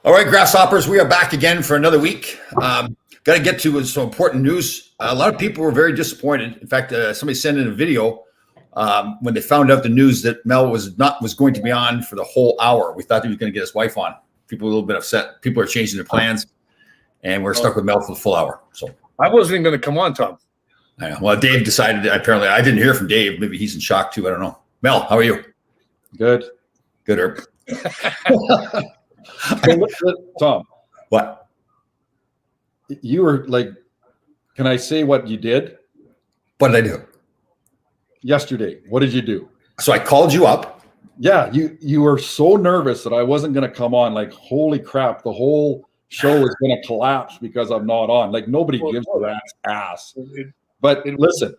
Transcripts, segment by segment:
All right, grasshoppers, we are back again for another week. Got to get to some important news. A lot of people were very disappointed. In fact, somebody sent in a video when they found out the news that Mel was going to be on for the whole hour. We thought he was going to get his wife on. People were a little bit upset. People are changing their plans, and we're stuck with Mel for the full hour. So I wasn't even going to come on, Tom. I know. Well, Dave decided. Apparently, I didn't hear from Dave. Maybe he's in shock too. I don't know. Mel, how are you? Good. Good, Herb. Tom, What? you were like, can I say what you did What did I do? yesterday? What did you do? So I called you up. Yeah, you were so nervous that I wasn't going to come on. Like, holy crap, the whole show is going to collapse because I'm not on. Like, nobody gives a rat's ass. But listen,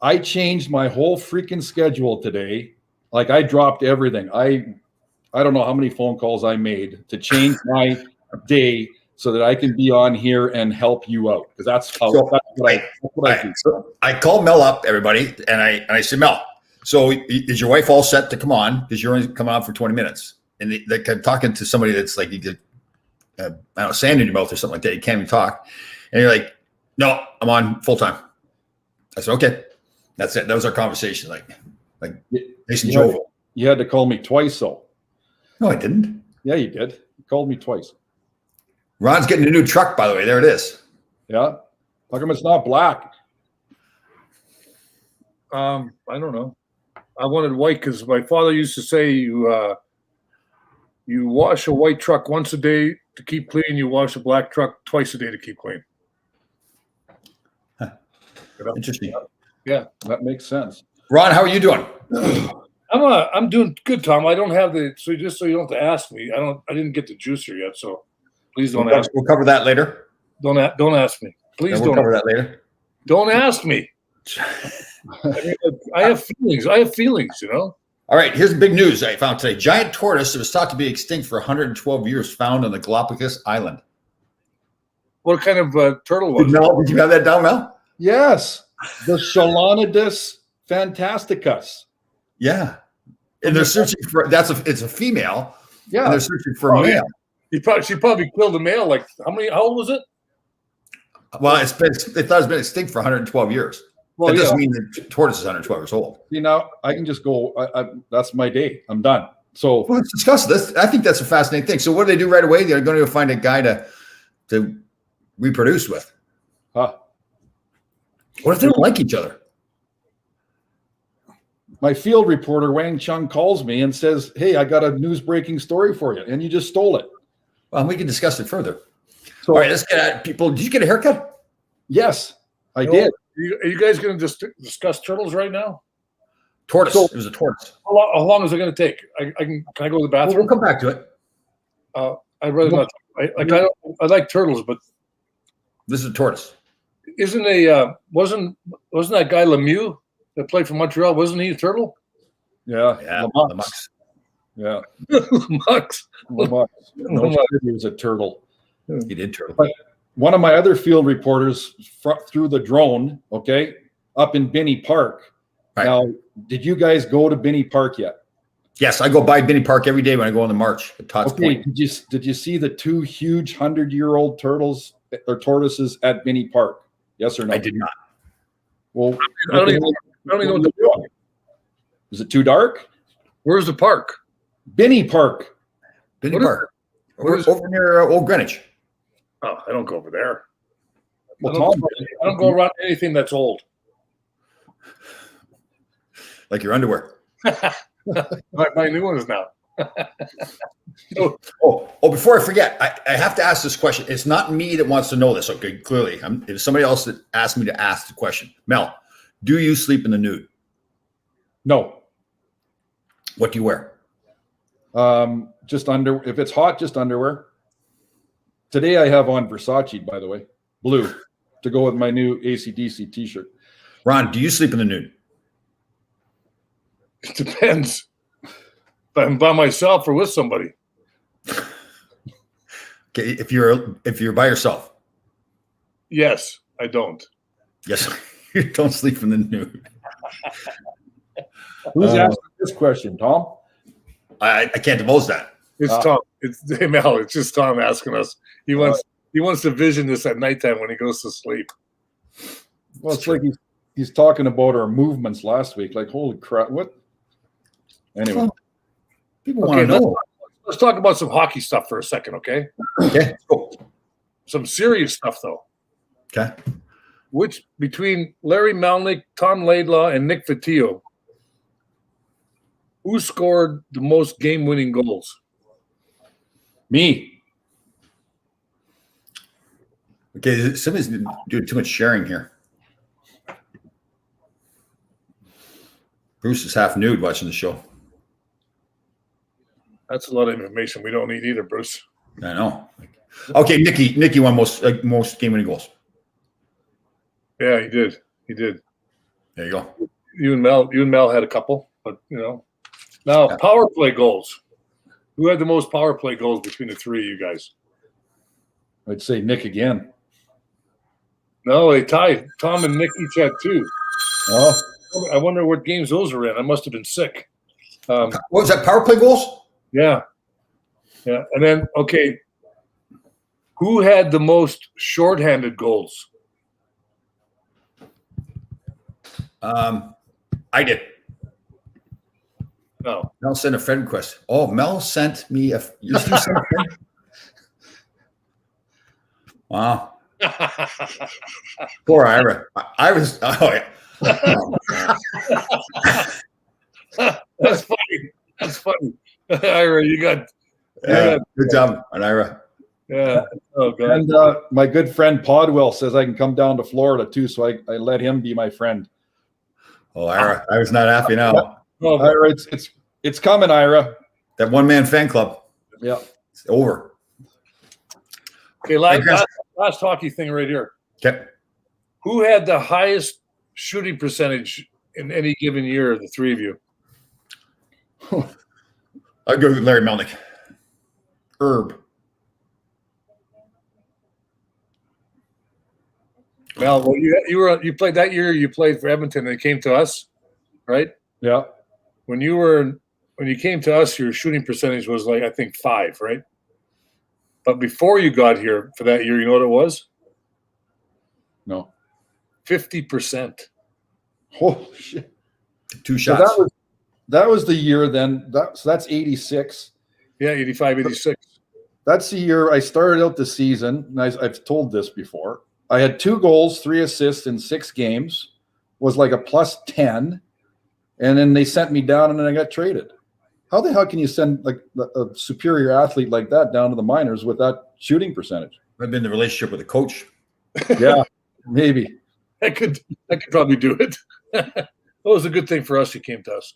I changed my whole freaking schedule today. Like, I dropped everything. I don't know how many phone calls I made to change my day so that I can be on here and help you out. Because that's what I do. So I called Mel up, everybody, and I said, Mel, so is your wife all set to come on? Because you're only coming on for 20 minutes. And they kept talking to somebody that's like, you get, I don't know, sand in your mouth or something like that. You can't even talk. And you're like, no, I'm on full time. I said, okay, that's it. That was our conversation. Like nice and jovial. You had to call me twice, though. No, I didn't. Yeah, you did. You called me twice. Ron's getting a new truck, by the way. There it is. Yeah. How come it's not black? I don't know. I wanted white because my father used to say you wash a white truck once a day to keep clean. You wash a black truck twice a day to keep clean. Huh. Interesting. Yeah, that makes sense. Ron, how are you doing? I'm doing good, Tom. I don't have so you don't have to ask me. I didn't get the juicer yet, so please don't ask. We'll cover that later. Don't ask me. Please we'll cover that later. Don't ask me. I have feelings, you know. All right, here's the big news I found today. Giant tortoise that was thought to be extinct for 112 years found on the Galapagos Island. What kind of turtle was it? Did you have that down, Mel? Yes. The Solanodus fantasticus. Yeah. And they're searching for it's a female. Yeah. And they're searching for a male. Yeah. She probably killed a male. Like how old was it? Well, they thought it's been extinct for 112 years. Well, that doesn't mean the tortoise is 112 years old. You know, I can just go. That's my day. I'm done. So let's discuss this. I think that's a fascinating thing. So what do they do right away? They're going to go find a guy to reproduce with. Huh. What if they don't like each other? My field reporter, Wang Chung, calls me and says, hey, I got a news-breaking story for you, and you just stole it. Well, we can discuss it further. So, all right, let's get at people. Did you get a haircut? Yes, I did. Are you guys going to discuss turtles right now? Tortoise. It was a tortoise. How long is it going to take? Can I go to the bathroom? We'll come back to it. I'd rather not. I like turtles, but this is a tortoise. Isn't wasn't that guy Lemieux that played for Montreal? Wasn't he a turtle? Yeah. Lamux. Yeah. Lamux. He was a turtle. He did turtle. But one of my other field reporters threw the drone, okay, up in Binney Park. Right. Now, did you guys go to Binney Park yet? Yes, I go by Binney Park every day when I go on the march at Todd's Point. Did you see the two huge 100-year-old turtles or tortoises at Binney Park? Yes or no? I did not. Well, I don't even know what to do. Is it too dark? Where's the park? Binney Park. Binney Park. Over near Old Greenwich. Oh, I don't go over there. Well, I don't go around anything that's old. Like your underwear. my new one is now. Before I forget, I have to ask this question. It's not me that wants to know this. Okay, clearly. It's somebody else that asked me to ask the question. Mel, do you sleep in the nude? No. What do you wear? Just if it's hot, just underwear. Today I have on Versace, by the way, blue, to go with my new AC/DC t-shirt. Ron, do you sleep in the nude? It depends. If I'm by myself or with somebody. Okay, if you're by yourself. Yes, I don't. Yes, you don't sleep in the nude. Who's asking this question, Tom? I can't divulge that. It's Tom. Hey, Mel, it's just Tom asking us. He wants to vision this at nighttime when he goes to sleep. Well, it's like he's talking about our movements last week. Like, holy crap! What? Anyway, people want to know. Let's talk about some hockey stuff for a second, okay? Okay, cool. Some serious stuff, though. Okay. Which between Larry Melnick, Tom Laidlaw, and Nick Fotiu, who scored the most game-winning goals? me. Okay, somebody's doing too much sharing here. Bruce is half nude watching the show. That's a lot of information we don't need either, Bruce. I know. Okay, Nicky won most game-winning goals. Yeah, he did. He did. There you go. You and Mel had a couple, but now Yeah. power play goals. Who had the most power play goals between the three of you guys? I'd say Nick again. No, they tied. Tom and Nick each had 2. Oh, I wonder what games those were in. I must have been sick. What was that? Power play goals? Yeah. And then, okay, who had the most shorthanded goals? I did. No. Mel sent a friend request. Oh, Mel sent me a. You sent a friend? Wow. Poor Ira. I was. Oh yeah. That's funny. That's funny. Ira, you got. Good job, Ira. Yeah. Oh god. and my good friend Podwell says I can come down to Florida too, so I let him be my friend. Oh, Ira, I was not happy now. Oh, Ira, it's coming, Ira. That one-man fan club. Yeah. It's over. okay, last hockey thing right here. Okay. Who had the highest shooting percentage in any given year of the three of you? I'll go with Larry Melnick. Herb. Well, you played that year. You played for Edmonton, and it came to us, right? Yeah. When you came to us, your shooting percentage was like I think 5, right? But before you got here for that year, you know what it was? No. 50%. Oh shit. 2 So shots. that was the year then. So that's 86. Yeah, 85, 86. That's the year I started out the season. And I've told this before. I had 2 goals, 3 assists in 6 games. Was like a +10, and then they sent me down, and then I got traded. How the hell can you send like a superior athlete like that down to the minors with that shooting percentage? I've been in the relationship with the coach. Yeah, maybe. I could probably do it. That was a good thing for us. He came to us.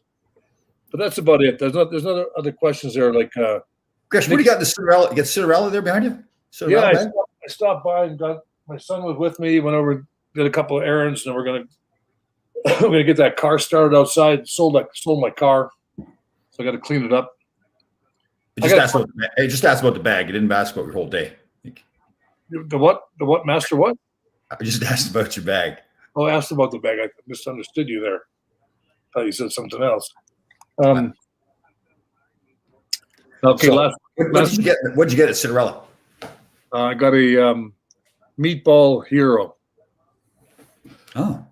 But that's about it. There's no other questions there. Like, Chris, what do you got in the Cinderella? You got Cinderella there behind you? yeah, Cinderella I stopped by and got my son was with me. Went over, did a couple of errands, and we're gonna get that car started outside. Sold my car, so I got to clean it up. I just asked about the bag. You didn't ask about your whole day. The what? The what? Master what? I just asked about your bag. Oh, I asked about the bag. I misunderstood you there. Thought you said something else. Okay, So, what'd you get at Cinderella? I got a meatball hero. Oh,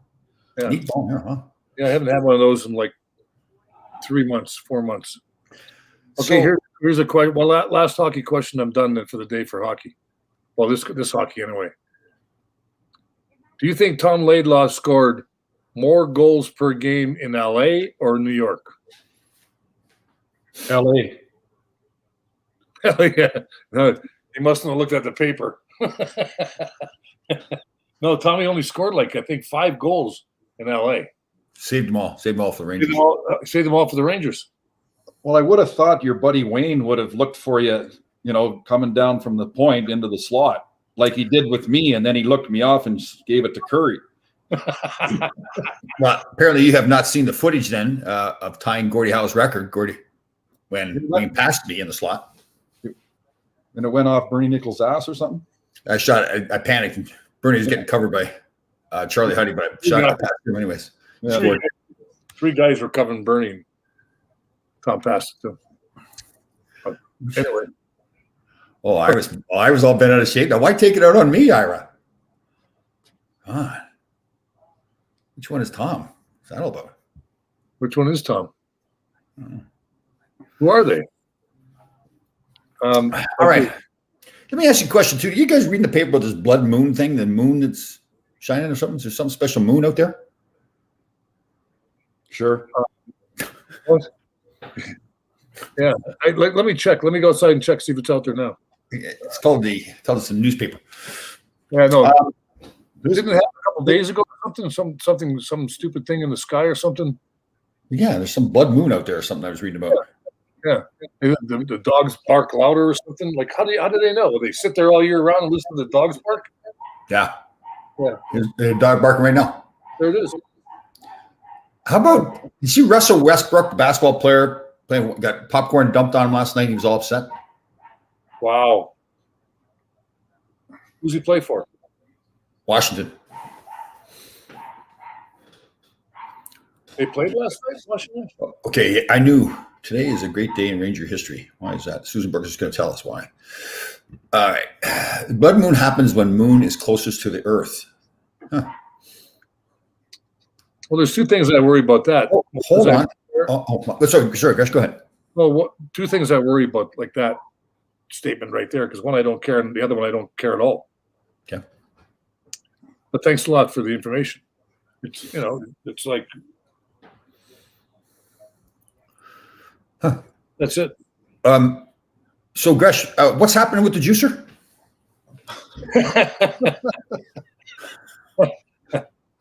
Yeah. meatball here, huh? Yeah, I haven't had one of those in like 3 months, 4 months. Okay, So- here's a question. Well, last hockey question. I'm done then for the day for hockey. Well, this hockey anyway. Do you think Tom Laidlaw scored more goals per game in LA or New York? LA. Hell yeah. No, he mustn't have looked at the paper. No, Tommy only scored like I think 5 goals in LA. Saved them all. Saved them all for the Rangers. Saved them all for the Rangers. Well, I would have thought your buddy Wayne would have looked for you, coming down from the point into the slot like he did with me, and then he looked me off and gave it to Curry. Well, apparently you have not seen the footage then of tying Gordie Howe's record. When Wayne passed me in the slot. And it went off Bernie Nichols' ass or something? I panicked. And Bernie was getting covered by Charlie Huddy, but I shot it past him anyways. Yeah. Scored. 3 guys were covering Bernie. Tom passed it to him. But anyway, Oh, I was all bent out of shape. Now, why take it out on me, Ira? God. Which one is Tom? What's that all about? Which one is Tom? Who are they? All right. Let me ask you a question, too. You guys reading the paper about this blood moon thing, the moon that's shining or something? Is there some special moon out there? Sure. What? Yeah. Let me check. Let me go outside and check, see if it's out there now. It's called it's a newspaper. Yeah, no. Didn't it happen a couple days ago or something? Some stupid thing in the sky or something? Yeah, there's some blood moon out there or something I was reading about. Yeah. The dogs bark louder or something. Like, how do they know? Will they sit there all year round and listen to the dogs bark? Yeah. Yeah. There's a dog barking right now. There it is. How about, you see Russell Westbrook, the basketball player, got popcorn dumped on him last night. He was all upset. Wow. Who's he play for? Washington. They played last night, Washington? Okay, I knew today is a great day in Ranger history. Why is that? Susan Burke is going to tell us why. All right. The blood moon happens when moon is closest to the earth. Huh. Well, there's two things I worry about that. Oh, hold on. Sorry, Gus, go ahead. Well, two things I worry about, like that statement right there, because one I don't care, and the other one I don't care at all. Okay. But thanks a lot for the information. It's it's like that's it. So, Gresh, what's happening with the juicer?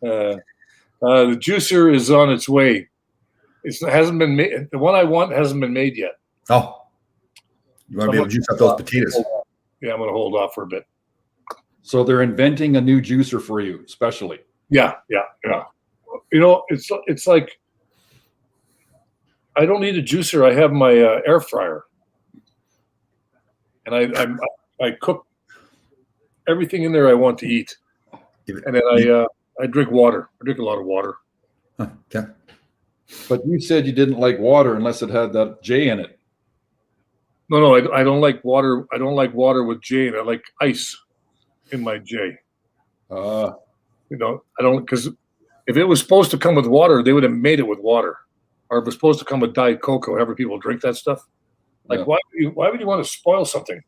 The juicer is on its way. It hasn't been made. The one I want hasn't been made yet. Oh, you want to be able to juice up those potatoes? Yeah, I'm going to hold off for a bit. So they're inventing a new juicer for you, specially. Yeah. It's like I don't need a juicer. I have my air fryer, and I cook everything in there I want to eat, and then I drink water. I drink a lot of water. Huh, okay. But you said you didn't like water unless it had that J in it. No, I don't like water. I don't like water with J in it. I like ice in my J. I don't, because if it was supposed to come with water, they would have made it with water. Or if it was supposed to come with Diet Coke, however people drink that stuff. Like, Yeah. why would you want to spoil something?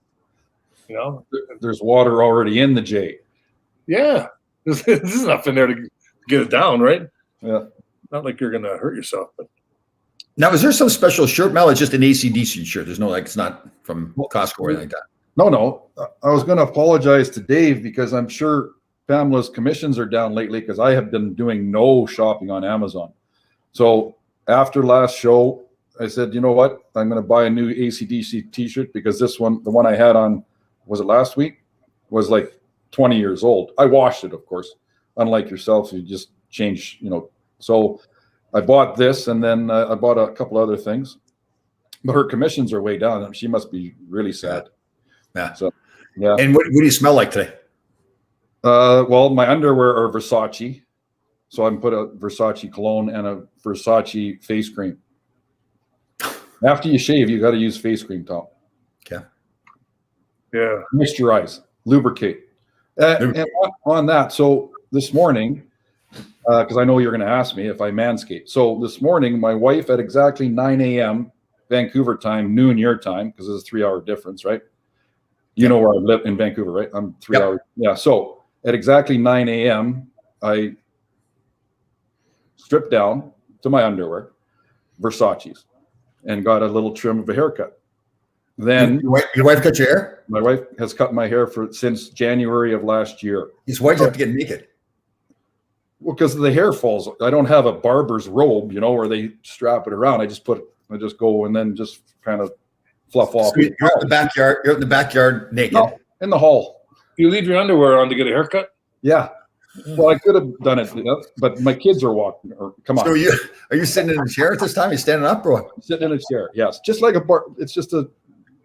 There's water already in the J. Yeah. This is nothing there to get it down, right? Yeah. Not like you're going to hurt yourself. But Now, is there some special shirt, Mel? It's just an AC/DC shirt. There's no, it's not from Costco or anything like that. No. I was going to apologize to Dave because I'm sure Pamela's commissions are down lately because I have been doing no shopping on Amazon. So after last show, I said, you know what? I'm going to buy a new AC/DC t-shirt because this one, the one I had on, was it last week? Was like 20 years old. I washed it, of course. Unlike yourself, you just change, So I bought this and then I bought a couple other things. But her commissions are way down. She must be really sad. Yeah. So, yeah. And what do you smell like today? Well, my underwear are Versace. So I'm put a Versace cologne and a Versace face cream. After you shave, you got to use face cream, Tom. Okay. yeah. Moisturize, lubricate. And on that, so this morning, because I know you're going to ask me if I manscape. So this morning, my wife at exactly 9 a.m. Vancouver time, noon your time, because there's a 3-hour difference, right? You know where I live in Vancouver, right? I'm 3 hours. Yeah. So at exactly 9 a.m., I stripped down to my underwear, Versace's, and got a little trim of a haircut. Then your wife cut your hair? My wife has cut my hair since January of last year. His wife have to get naked. Well, because the hair falls. I don't have a barber's robe, where they strap it around. I just go and then just kind of fluff off. So you're in the backyard. You're in the backyard naked. No, in the hall. You leave your underwear on to get a haircut? Yeah. Well, I could have done it, but my kids are walking. Come on. So are you sitting in a chair at this time? Are you standing up, or what? I'm sitting in a chair. Yes, just like a bar. It's just a.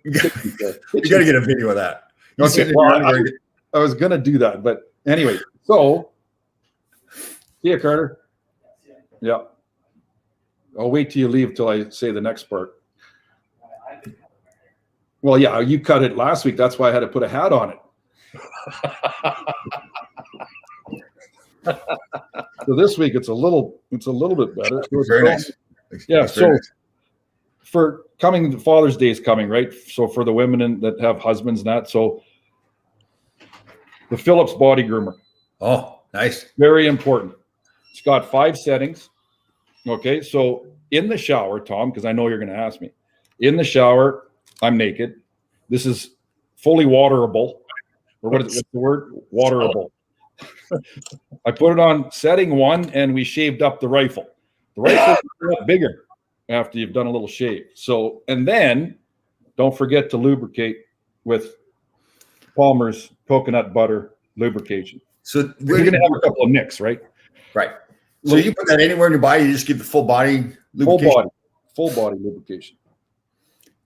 You got to get a video of that. I was gonna do that, but anyway. So, see ya, Carter. Yeah. I'll wait till you leave till I say the next part. Well, yeah, you cut it last week. That's why I had to put a hat on it. So this week it's a little bit better. So Very nice. Yeah. That's very So nice. for coming, Father's Day is coming, right? So for the women that have husbands and that, so the Phillips body groomer, Oh, nice. very important. It's got 5 settings. Okay, so in the shower, Tom, because I know you're going to ask me. In the shower, I'm naked. This is fully waterable. Or what's the word? Waterable. I put it on setting 1, and we shaved up the rifle. The rifle is bigger after you've done a little shave. So, and then don't forget to lubricate with Palmer's coconut butter lubrication. So You're going to have a couple of nicks, right? right. So you put that anywhere in your body, you just give the full body lubrication. Full body lubrication.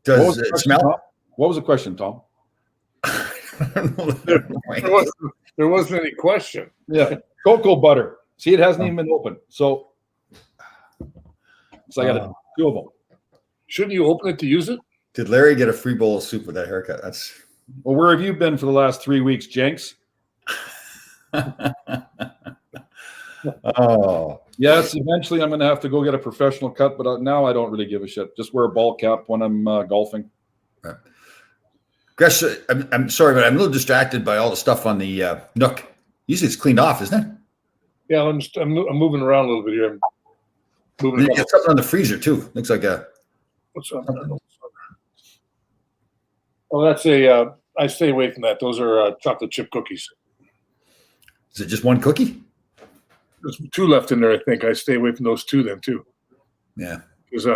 Does it smell? Tom? What was the question, Tom? There wasn't any question. Yeah, cocoa butter. See, it hasn't even been open. So I got 2 of them. Shouldn't you open it to use it? Did Larry get a free bowl of soup with that haircut? That's Well, where have you been for the last 3 weeks, Jenks? oh, Yes, eventually I'm going to have to go get a professional cut, but now I don't really give a shit. Just wear a ball cap when I'm golfing. right. Gus, I'm sorry, but I'm a little distracted by all the stuff on the Nook. Usually it's cleaned off, isn't it? Yeah, I'm moving around a little bit here. I'm moving. You got something on the freezer too. Looks like a. What's on? Oh, that's a. I stay away from that. Those are chocolate chip cookies. Is it just one cookie? There's 2 left in there, I think. I stay away from those 2 then too. Yeah. Because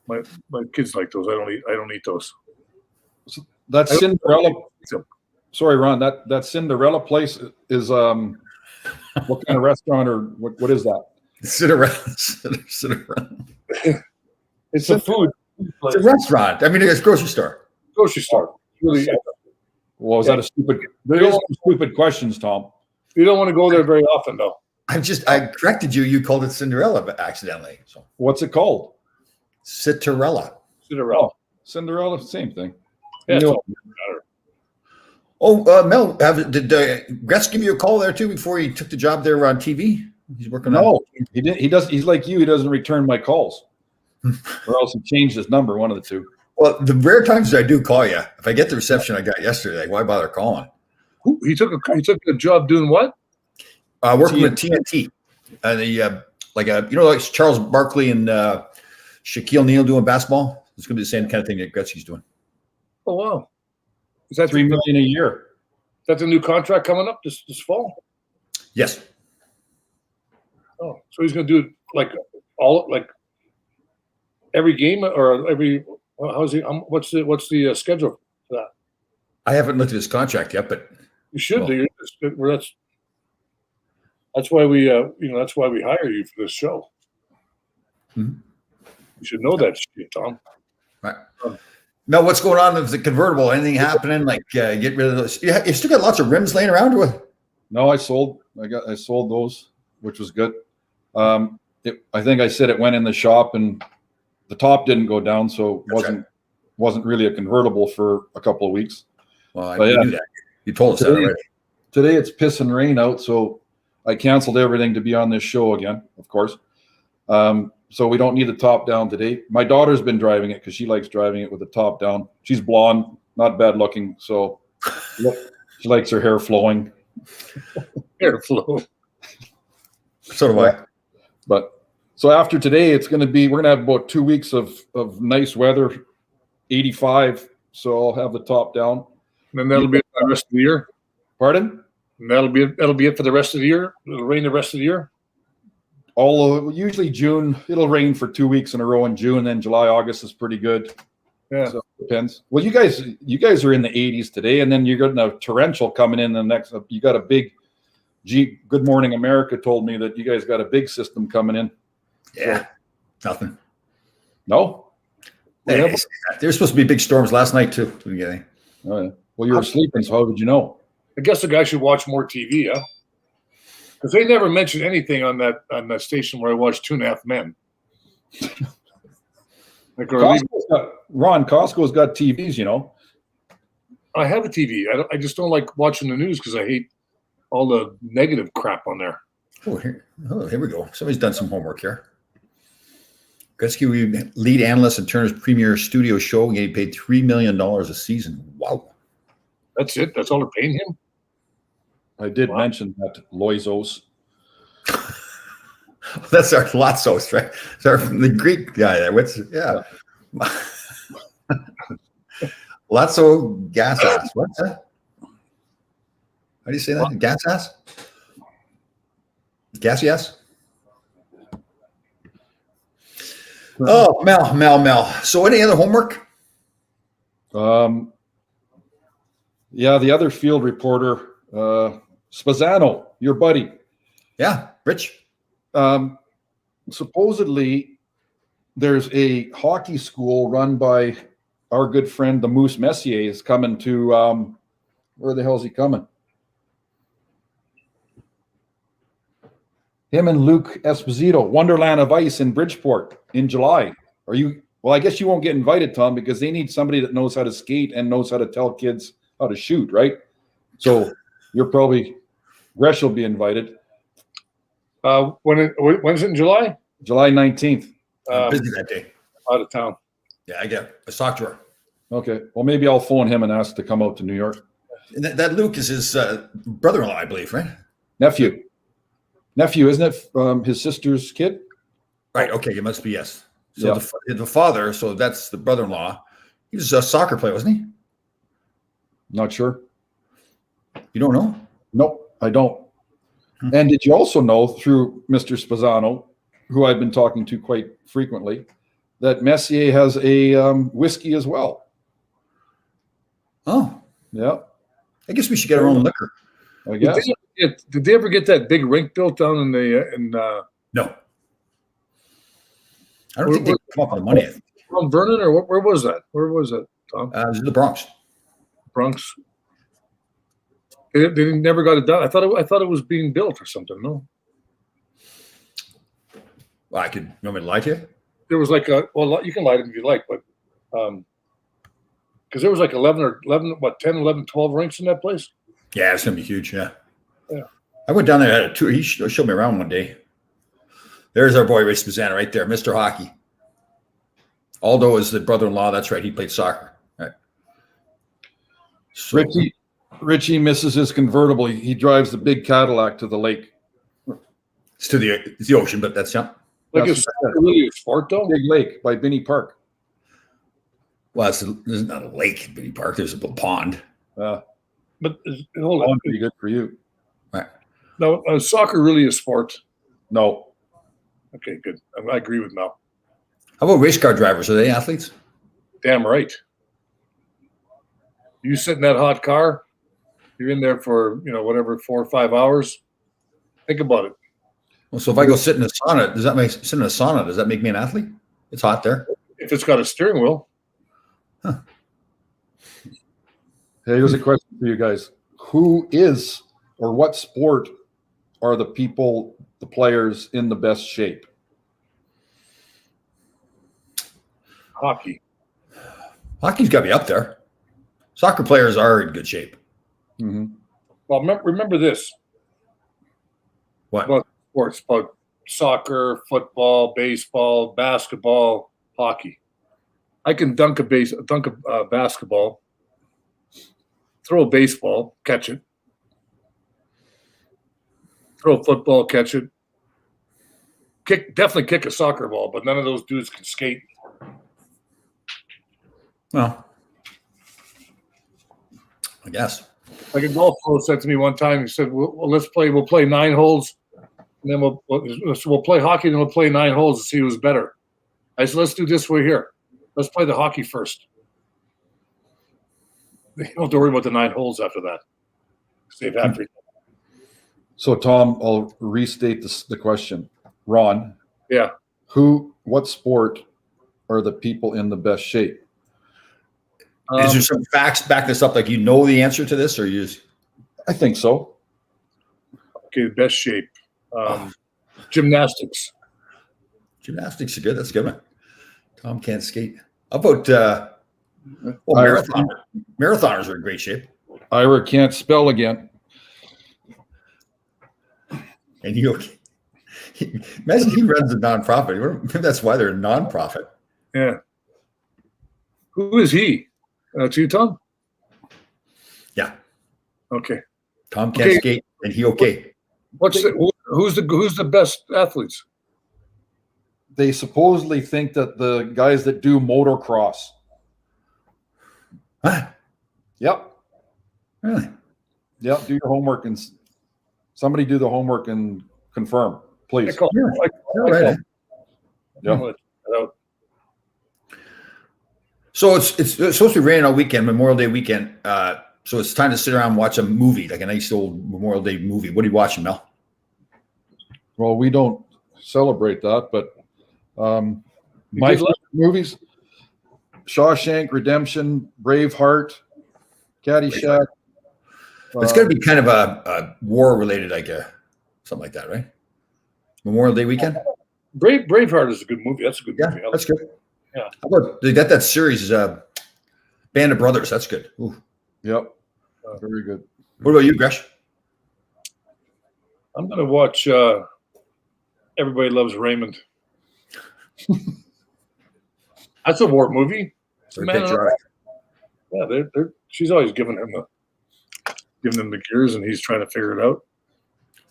my kids like those. I don't eat those. That Cinderella. Sorry, Ron. That Cinderella place is what kind of restaurant or what is that? Sit around. It's a food place. It's a restaurant. I mean, it's a grocery store. Grocery store. Really. Well, is that a stupid? There is some stupid questions, Tom. You don't want to go there very often, though. I corrected you. You called it Cinderella, but accidentally. So What's it called? Citarella. Cinderella. Cinderella, same thing. Yeah, You know, Oh, Mel, did Gretz give you a call there too before he took the job there on TV? He's working on. no, he didn't. He does. He's like you. He doesn't return my calls, or else he changed his number. One of the two. Well, the rare times I do call you, if I get the reception I got yesterday, why bother calling? He took a job doing what? Working with TNT, and the like Charles Barkley and Shaquille O'Neal doing basketball. It's going to be the same kind of thing that Gretzky's doing. Oh wow! Is that $3 million a year? That's a new contract coming up this fall? Yes. Oh, so he's going to do it like every game or every. How's he? What's the schedule for that? I haven't looked at his contract yet, but You should do. That's why we that's why we hire you for this show. Mhm. You should know that shit, Tom. right. Mel, what's going on with the convertible? Anything happening? Like get rid of those? You still got lots of rims laying around with? No, I sold those, which was good. I think I said it went in the shop and the top didn't go down, so it wasn't really a convertible for a couple of weeks. Well, I knew that. You told us that already. Today it's piss and rain out, so I canceled everything to be on this show again, of course. So we don't need the top down today. My daughter's been driving it because she likes driving it with the top down. She's blonde, not bad looking, so she likes her hair flowing. Hair flow. So do I. But so after today, we're going to have about 2 weeks of nice weather, 85. So I'll have the top down. And then that'll be it for the rest of the year. Pardon? And that'll be it for the rest of the year. It'll rain the rest of the year. Usually June, it'll rain for 2 weeks in a row in June, and then July, August is pretty good. Yeah. So it depends. Well, you guys are in the 80s today, and then you're going to have torrential coming in the next. You got a big. Good Morning America told me that you guys got a big system coming in. Yeah. Nothing. No. Hey, there's supposed to be big storms last night too. Didn't get any. Oh, yeah. Well, you were sleeping, so how did you know? I guess the guy should watch more TV, huh? Because they never mentioned anything on that station where I watched 2.5 Men. Like, or leave- Costco's got TVs, you know. I have a TV. I just don't like watching the news because I hate all the negative crap on there. Oh, here we go. Somebody's done some homework here. Gretzky, lead analyst in Turner's premier studio show, getting paid $3 million a season. Wow. That's it? That's all they're paying him? I did mention that Loizos. That's our Latsos, right? It's the Greek guy there. Latso gas ass. What's that? How do you say that? Gas ass? Gassy ass? Oh, Mel. So any other homework? Yeah, the other field reporter, Spazzano, your buddy. Yeah, Rich. Supposedly, there's a hockey school run by our good friend, the Moose Messier, is coming to, where the hell is he coming? Him and Luke Esposito, Wonderland of Ice in Bridgeport in July. Are you? Well, I guess you won't get invited, Tom, because they need somebody that knows how to skate and knows how to tell kids how to shoot, right? So you're probably, Gresh will be invited. When's it in July? July 19th. I'm busy that day. Out of town. Yeah, I get a sock drawer. Okay. Well, maybe I'll phone him and ask to come out to New York. And that Luke is his brother-in-law, I believe, right? Nephew, isn't it his sister's kid? Right. Okay. It must be, yes. So Yeah. the father, so that's the brother-in-law. He was a soccer player, wasn't he? Not sure. You don't know? Nope, I don't. And did you also know through Mr. Spazzano, who I've been talking to quite frequently, that Messier has a whiskey as well? Oh, Yeah, I guess we should get our own liquor. I guess. Did they ever get that big rink built down in the No. I don't think they come up with the money. Mount Vernon, or where was that? Where was that, Tom? It was in the Bronx. Bronx. They never got it done. I thought it was being built or something. No, Well, you want me to lie to you? there was like you can lie to me if you like, but because there was like 11, 10, 11, 12 rinks in that place. Yeah, it's going to be huge. Yeah. Yeah. I went down there, had a tour. He showed me around one day. There's our boy, Ray Spazzano, right there, Mr. Hockey. Aldo is the brother-in-law. That's right. He played soccer. Right. So, Richie misses his convertible. He drives the big Cadillac to the lake. it's the ocean, but that's Like That's it's really a sport though. Big Lake by Binney Park. well, there's not a lake in Bitty Park. There's a little pond. But hold on, Pretty good for you. Right. no, soccer really a sport. No. Okay, good. I agree with Mel. How about race car drivers? Are they athletes? Damn right. You sit in that hot car, you're in there for whatever 4 or 5 hours. Think about it. Well, so if I go sit in a sauna, does that make me an athlete? It's hot there. If it's got a steering wheel, Hey, here's a question for you guys. Who is or what sport are the players in the best shape? hockey. Hockey's got to be up there. Soccer players are in good shape. Mm-hmm. Well, remember this What? about sports: about soccer, football, baseball, basketball, hockey. I can dunk a basketball, throw a baseball, catch it, throw a football, catch it, definitely kick a soccer ball, but none of those dudes can skate. Well, I guess. Like a golf pro said to me one time, he said, "Well, we'll play 9 holes, and then we'll play hockey, and then we'll play 9 holes to see who's better." I said, "Let's do this way here. Let's play the hockey first. You don't have to worry about the 9 holes after that. Save everything." So, Tom, I'll restate the question. Ron. Yeah. What sport are the people in the best shape? Is there some facts back this up? Like the answer to this, or you just? I think so. Okay, best shape. Gymnastics. Gymnastics are good. That's a good one. Tom can't skate. How about marathoners are in great shape. Ira can't spell again. And imagine he runs a nonprofit. Maybe that's why they're a nonprofit. Yeah. Who is he? It's you, Tom? Yeah. Okay. Tom can't skate, and he okay. Who's the best athletes? They supposedly think that the guys that do motocross. Huh? Yep. Really? Yep. Do your homework and somebody do the homework and confirm, please. Right. Yeah. So it's supposed to be raining all weekend, Memorial Day weekend. So it's time to sit around and watch a movie, like a nice old Memorial Day movie. What are you watching, Mel? Well, we don't celebrate that, but my favorite movies: Shawshank Redemption, Braveheart, Caddyshack. It's going to be kind of a war-related, something like that, right? Memorial Day weekend. Braveheart is a good movie. That's a good movie. That's good. Yeah. How about they got that series, Band of Brothers? That's good. Ooh. Yep. Very good. What about you, Gresh? I'm going to watch Everybody Loves Raymond. That's a war movie. Yeah, she's always giving him the gears, and he's trying to figure it out.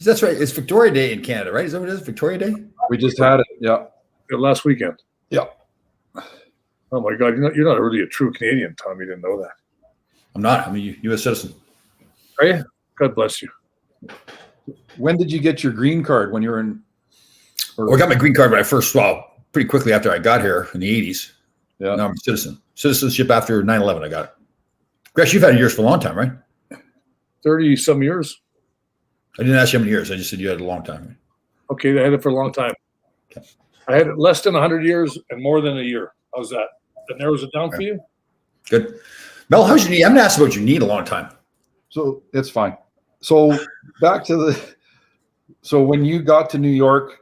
That's right. It's Victoria Day in Canada, right? Is that what it is? Victoria Day? We just had it. Yeah. Last weekend. Yeah. Oh my God, you're not really a true Canadian, Tom. You didn't know that. I'm not. I'm a U.S. citizen. Are you? God bless you. When did you get your green card? When you were in? I got my green card when I pretty quickly after I got here in the 80s. Yeah. Now I'm a citizen. Citizenship after 9/11, I got it. Gresh, you've had yours for a long time, right? 30-some years. I didn't ask you how many years. I just said you had a long time. Right? Okay, I had it for a long time. Okay. I had it less than 100 years and more than a year. How's that? That narrows it down for you? Good. Mel, how's your knee? I haven't asked about your knee in a long time. So it's fine. So back to so when you got to New York,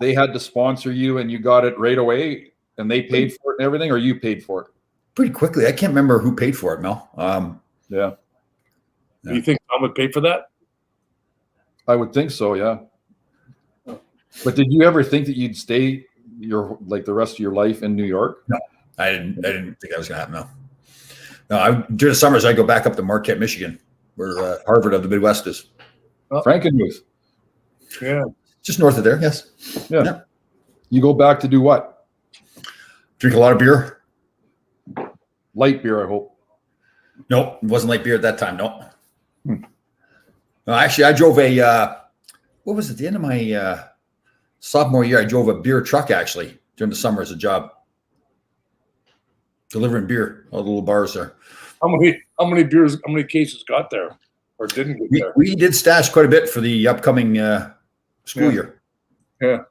they had to sponsor you and you got it right away and they paid for it and everything, or you paid for it? Pretty quickly. I can't remember who paid for it, Mel. Yeah. Do you think Tom would pay for that? I would think so, yeah. But did you ever think that you'd stay the rest of your life in New York? No, I didn't think that was gonna happen. No, during the summers I go back up to Marquette, Michigan, where Harvard of the Midwest is. Oh. Frankenmuth. Yeah. Just north of there, yes. Yeah. You go back to do what? Drink a lot of beer. Light beer, I hope. No, it wasn't light beer at that time. No. No, actually, I drove what was it? The end of my sophomore year, I drove a beer truck actually during the summer as a job, delivering beer, all the little bars there. How many cases got there or didn't get there? We did stash quite a bit for the upcoming school year. Yeah.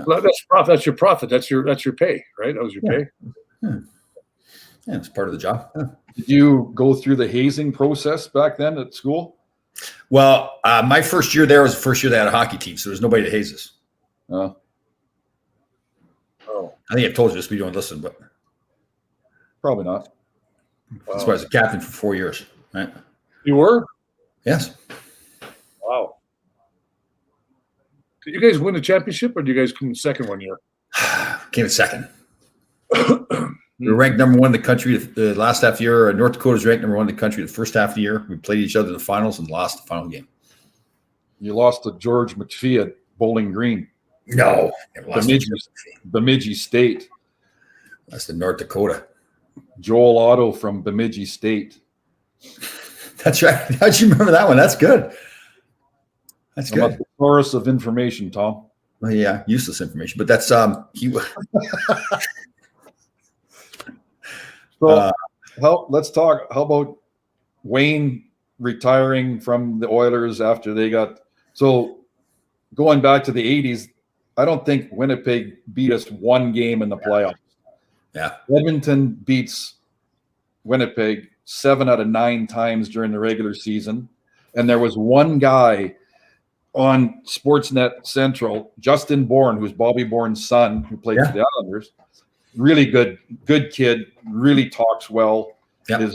Well, that's profit. That's your profit. That's your pay, right? That was your pay. Yeah, it's part of the job. Yeah. Did you go through the hazing process back then at school? Well, my first year there was the first year they had a hockey team, so there was nobody to haze us. Oh. I think I've told you this, but you don't listen, but probably not. That's why I was a captain for 4 years. Right? You were? Yes. Wow. Did you guys win the championship, or did you guys come in second one year? Came in second. We were ranked number one in the country the last half year. North Dakota was ranked number one in the country the first half of the year. We played each other in the finals and lost the final game. You lost to George McPhee at Bowling Green. No. Bemidji State. That's the North Dakota. Joel Otto from Bemidji State. That's right. How'd you remember that one? That's good. That's good. I'm a thesaurus of information, Tom. Well, yeah, useless information, but that's So let's talk. How about Wayne retiring from the Oilers after they got going back to the 80s? I don't think Winnipeg beat us one game in the playoffs. Yeah. Edmonton beats Winnipeg 7 out of 9 times during the regular season. And there was one guy on Sportsnet Central, Justin Bourne, who's Bobby Bourne's son, who played for the Islanders. really good kid, really talks well. Yeah.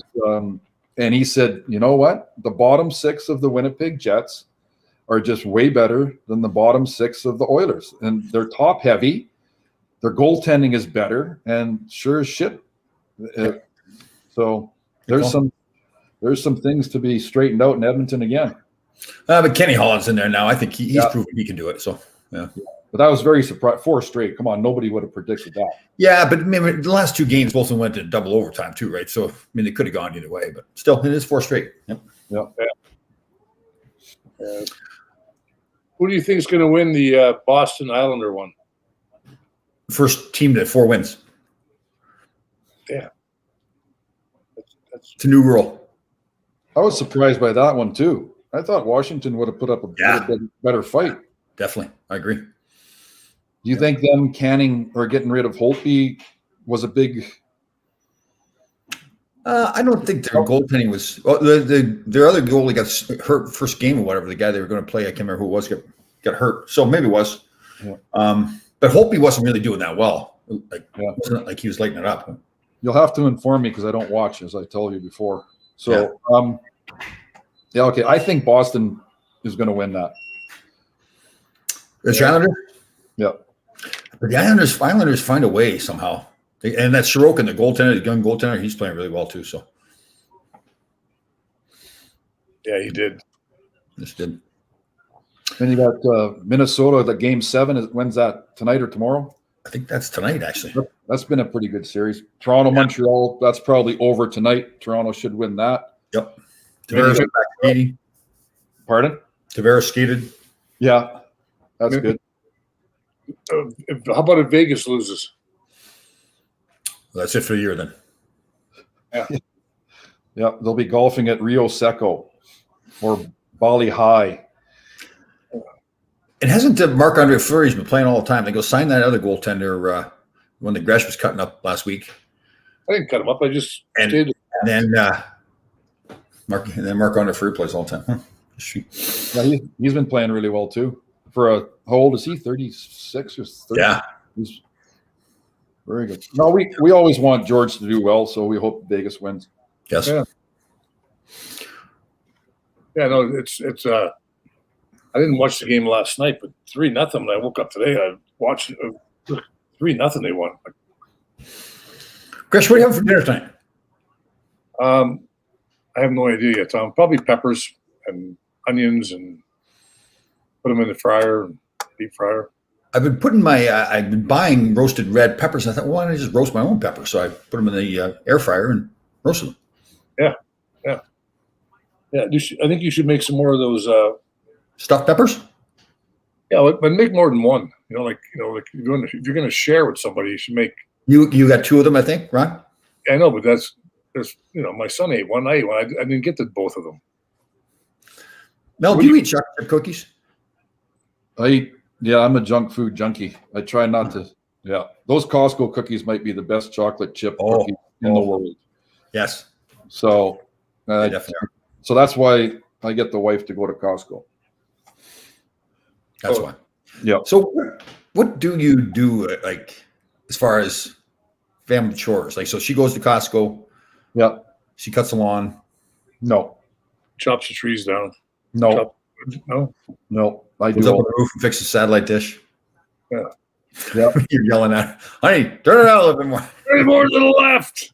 And he said, you know what? The bottom 6 of the Winnipeg Jets are just way better than the bottom 6 of the Oilers. And they're top heavy. Their goaltending is better, and sure as shit. So there's some things to be straightened out in Edmonton again. But Kenny Holland's in there now. I think he's proven he can do it. So yeah. But that was very surprising. 4 straight. Come on, nobody would have predicted that. Yeah, but I mean, the last 2 games both of them went to double overtime too, right? So I mean, they could have gone either way, but still, it is 4 straight. Yep. Yeah. Who do you think is going to win the Boston Islander one? First team to 4 wins. Yeah. It's a new rule. I was surprised by that one too. I thought Washington would have put up a better fight. Definitely. I agree. Do you think them canning or getting rid of Holtby was a big? I don't think their goaltending was. Their other goalie got hurt first game or whatever. The guy they were going to play, I can't remember who it was, got hurt. So maybe it was. Yeah. But Holtby wasn't really doing that well. It wasn't like he was lighting it up. You'll have to inform me because I don't watch, as I told you before. So, okay. I think Boston is going to win that. The Islanders? Yeah. But the Islanders find a way somehow. And that's Sorokin, the goaltender, the young goaltender, he's playing really well too. So. Yeah, he did. Just did. Then you got Minnesota, the game 7. When's that? Tonight or tomorrow? I think that's tonight, actually. That's been a pretty good series. Toronto, Montreal, that's probably over tonight. Toronto should win that. Yep. Tavares back skating. Pardon? Tavares skated. Yeah, that's good. How about if Vegas loses? Well, that's it for the year then. Yeah. Yeah, they'll be golfing at Rio Seco or Bali High. It hasn't Marc-Andre Fleury's been playing all the time. They go sign that other goaltender when the grass was cutting up last week. I didn't cut him up. I just and then Marc-Andre Fleury plays all the time. Huh. Yeah, he's been playing really well too. For how old is he? 36 or 30? Yeah, he's very good. No, we always want George to do well, so we hope Vegas wins. Yes. Yeah. No, it's I didn't watch the game last night, but 3-0. When I woke up today, I watched 3-0. They won. Chris, what do you have for dinner tonight? I have no idea yet, Tom. Probably peppers and onions, and put them in the fryer, deep fryer. I've been I've been buying roasted red peppers. I thought, well, why don't I just roast my own peppers? So I put them in the air fryer and roasted them. Yeah. I think you should make some more of those. Stuffed peppers? Yeah, but make more than one. Like if you're going to share with somebody, you should make. You got 2 of them, I think, Ron? Yeah, I know, but there's my son ate one. I ate one. I didn't get to both of them. Mel, do you eat chocolate chip cookies? I'm a junk food junkie. I try not to. Yeah, those Costco cookies might be the best chocolate chip cookies in the world. Yes. So, definitely. So that's why I get the wife to go to Costco. That's why. Yeah. So what do you do, like, as far as family chores? Like, so she goes to Costco. Yeah. She cuts the lawn. No. Chops the trees down. No. No. I goes do up on the roof and fixes the satellite dish. Yeah. You're yelling at her, honey, turn it out a little bit more. 3 more to the left.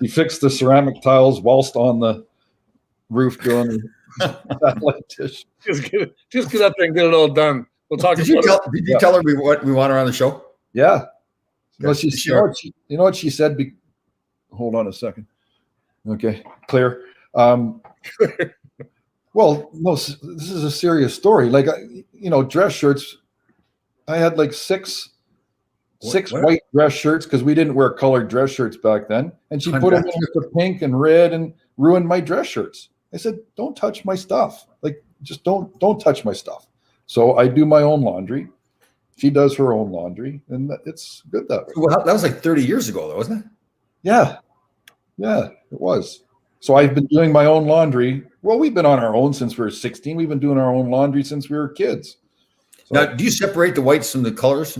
She fixed the ceramic tiles whilst on the roof doing the satellite dish. Just get up there and get it all done. We'll talk. Did you tell her we want her on the show? Yeah. Well, Sure. you know what she said? Hold on a second. Okay, clear. Well, no, this is a serious story. Like, dress shirts. I had like six white dress shirts because we didn't wear colored dress shirts back then. And she put them in with the pink and red and ruined my dress shirts. I said, don't touch my stuff. Like, just don't touch my stuff. So I do my own laundry. She does her own laundry, and it's good that way. Well, that was like 30 years ago, though, wasn't it? Yeah, it was. So I've been doing my own laundry. Well, we've been on our own since we were 16. We've been doing our own laundry since we were kids. So, now, do you separate the whites from the colors?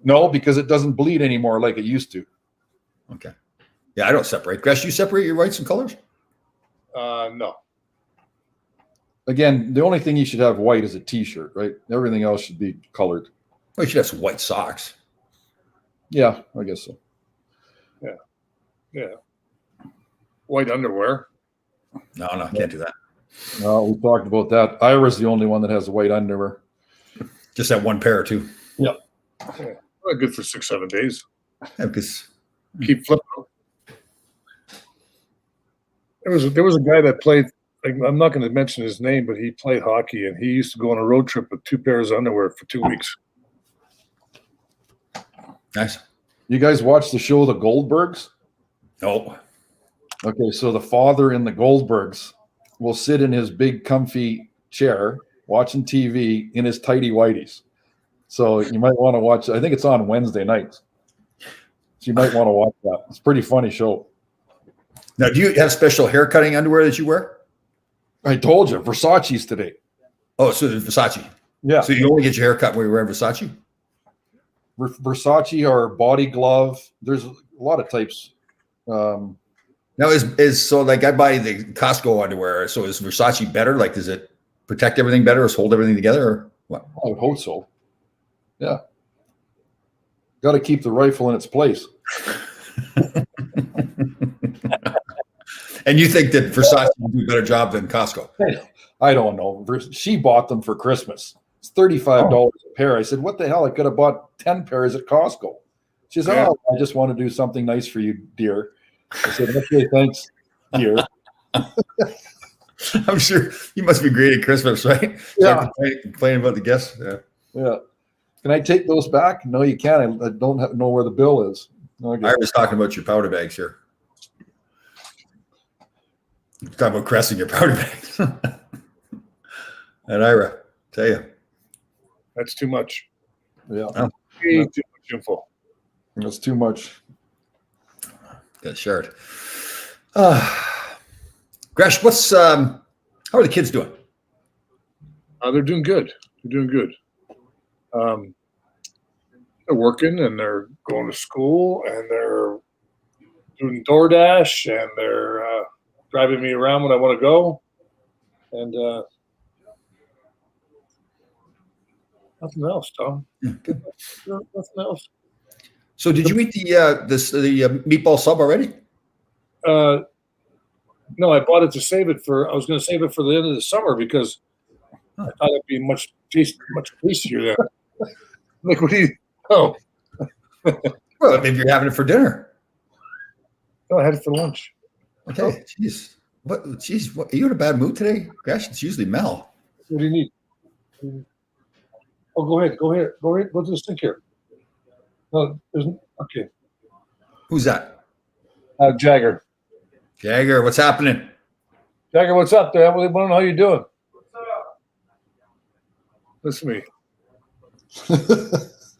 No, because it doesn't bleed anymore like it used to. Okay. Yeah, I don't separate. Gresh, you separate your whites and colors? No. Again, the only thing you should have white is a T-shirt, right? Everything else should be colored. Well, you should have some white socks. Yeah, I guess so. Yeah. White underwear. No, can't do that. No, we talked about that. Ira's the only one that has white underwear. Just that one pair or two. Yeah. Well, good for 6-7 days. Yeah, because Keep flipping. There was a guy that played. I'm not going to mention his name, but he played hockey, and he used to go on a road trip with 2 pairs of underwear for 2 weeks. nice. You guys watch the show The Goldbergs? No. Okay, so the father in The Goldbergs will sit in his big comfy chair watching TV in his tighty whities. So you might want to watch. I think it's on Wednesday nights. So you might want to watch that. It's a pretty funny show. Now, do you have special hair cutting underwear that you wear? I told you, Versace's today. Oh, so the Versace. Yeah. So you only get your hair cut when you wear Versace? Versace or body glove. There's a lot of types. Now, is so like I buy the Costco underwear. So is Versace better? Like, does it protect everything better or hold everything together or what? I would hope so. Yeah. Got to keep the rifle in its place. And you think that Versace will do a better job than Costco? I don't know. She bought them for Christmas. It's $35 a pair. I said, what the hell? I could have bought 10 pairs at Costco. She said, oh, I just want to do something nice for you, dear. I said, okay, thanks, dear. I'm sure you must be great at Christmas, right? Yeah. Complaining about the guests. Yeah. Can I take those back? No, you can't. I don't know where the bill is. Okay. I was talking about your powder bags here. Talking about caressing your powder bags. And Ira, tell you. That's too much. Yeah. Way too much info. That's too much. Good shirt. Gresh, what's how are the kids doing? They're doing good. They're doing good. They're working and they're going to school and they're doing DoorDash and they're driving me around when I want to go. And nothing else, Tom. Nothing else. So did you eat the meatball sub already? No, I bought it to save it for. I was going to save it for the end of the summer because I thought it'd be much tastier then. Like, what do you? Oh, Well, maybe you're having it for dinner. no, I had it for lunch. Okay. Jeez. What? Jeez. What, are you in a bad mood today? Gosh, it's usually Mel. What do you need? Oh, go ahead. Go to the sink here. No, there's okay. Who's that? Jagger. Jagger, what's happening? Jagger, what's up there? I want to know how you're doing. Listen to me.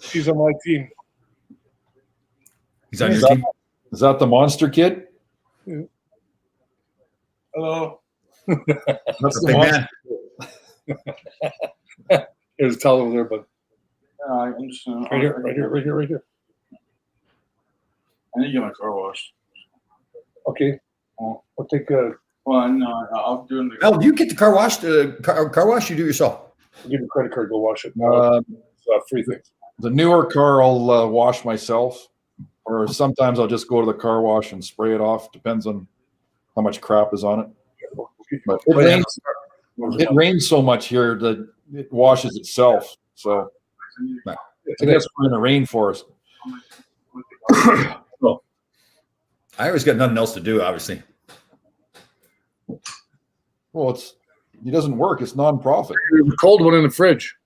He's on my team. He's on your team? Is that the monster kid? Hello. That's the Big monster. man. Here's a towel over there, but I'm just right here. I need to get my car washed. Okay. I'll take Well, no, I'll do it. Mel, do you get the car washed? Car wash? You do it yourself? give you a credit card. Go wash it. Free things. The newer car I'll wash myself, or sometimes I'll just go to the car wash and spray it off. Depends on how much crap is on it. But it rains so much here that it washes itself. So I guess we're in a rainforest. Ira's got nothing else to do, obviously. Well, it doesn't work. It's non-profit. There's a cold one in the fridge.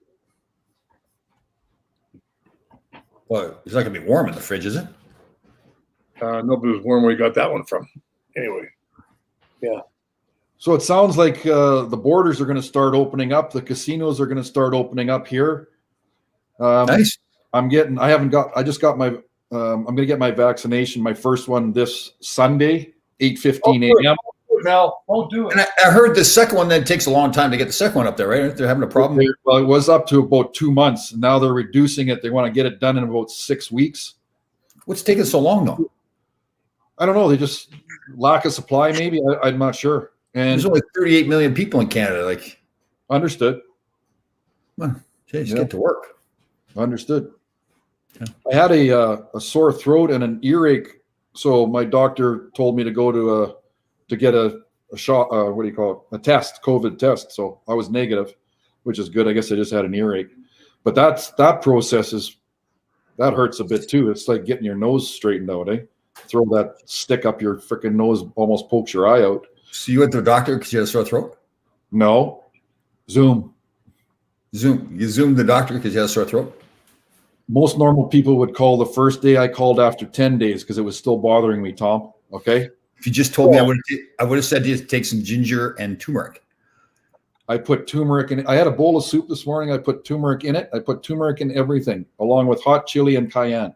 Well, it's not going to be warm in the fridge, is it? Nobody was warm where you got that one from. Anyway. Yeah. So it sounds like the borders are going to start opening up. The casinos are going to start opening up here. Nice. I'm going to get my vaccination, my first one this Sunday, 8:15 a.m. Mel. Don't do And I heard the second one then takes a long time to get the second one up there, right? They're having a problem. Well, it was up to about 2 months. Now they're reducing it. They want to get it done in about 6 weeks. What's taking so long though? I don't know. They just lack of supply, maybe. I'm not sure. And There's only 38 million people in Canada. Like, understood. well, geez, Yeah. get to work. Understood. Yeah. I had a sore throat and an earache, so my doctor told me to go to get a shot. What do you call it? A test, COVID test. So I was negative, which is good. I guess I just had an earache, but that process that hurts a bit too. It's like getting your nose straightened out, eh? Throw that stick up your freaking nose, almost pokes your eye out. So you went to the doctor because you had a sore throat? No, Zoom. You zoomed the doctor because you had a sore throat? Most normal people would call the first day. I called after 10 days because it was still bothering me, Tom. Okay. If you just told me, I would have said to take some ginger and turmeric. I put turmeric in it. I had a bowl of soup this morning. I put turmeric in it. I put turmeric in everything, along with hot chili and cayenne.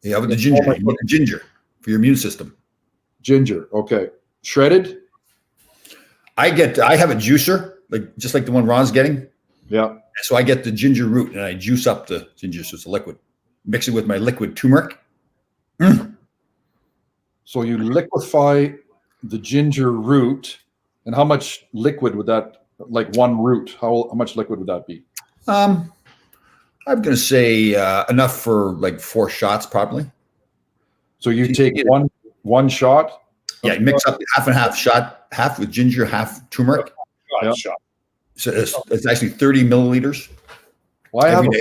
Yeah, with the ginger. You need the ginger for your immune system. Ginger. Okay. Shredded. I have a juicer, just like the one Ron's getting. Yeah. So I get the ginger root and I juice up the ginger so it's a liquid. Mix it with my liquid turmeric. So you liquefy the ginger root. And how much liquid would that, like one root, how much liquid would that be? I'm going to say enough for like 4 shots probably. So you take one shot. Yeah, you mix up half and half shot, half with ginger, half turmeric. Yeah. So it's actually 30 milliliters. Well, I every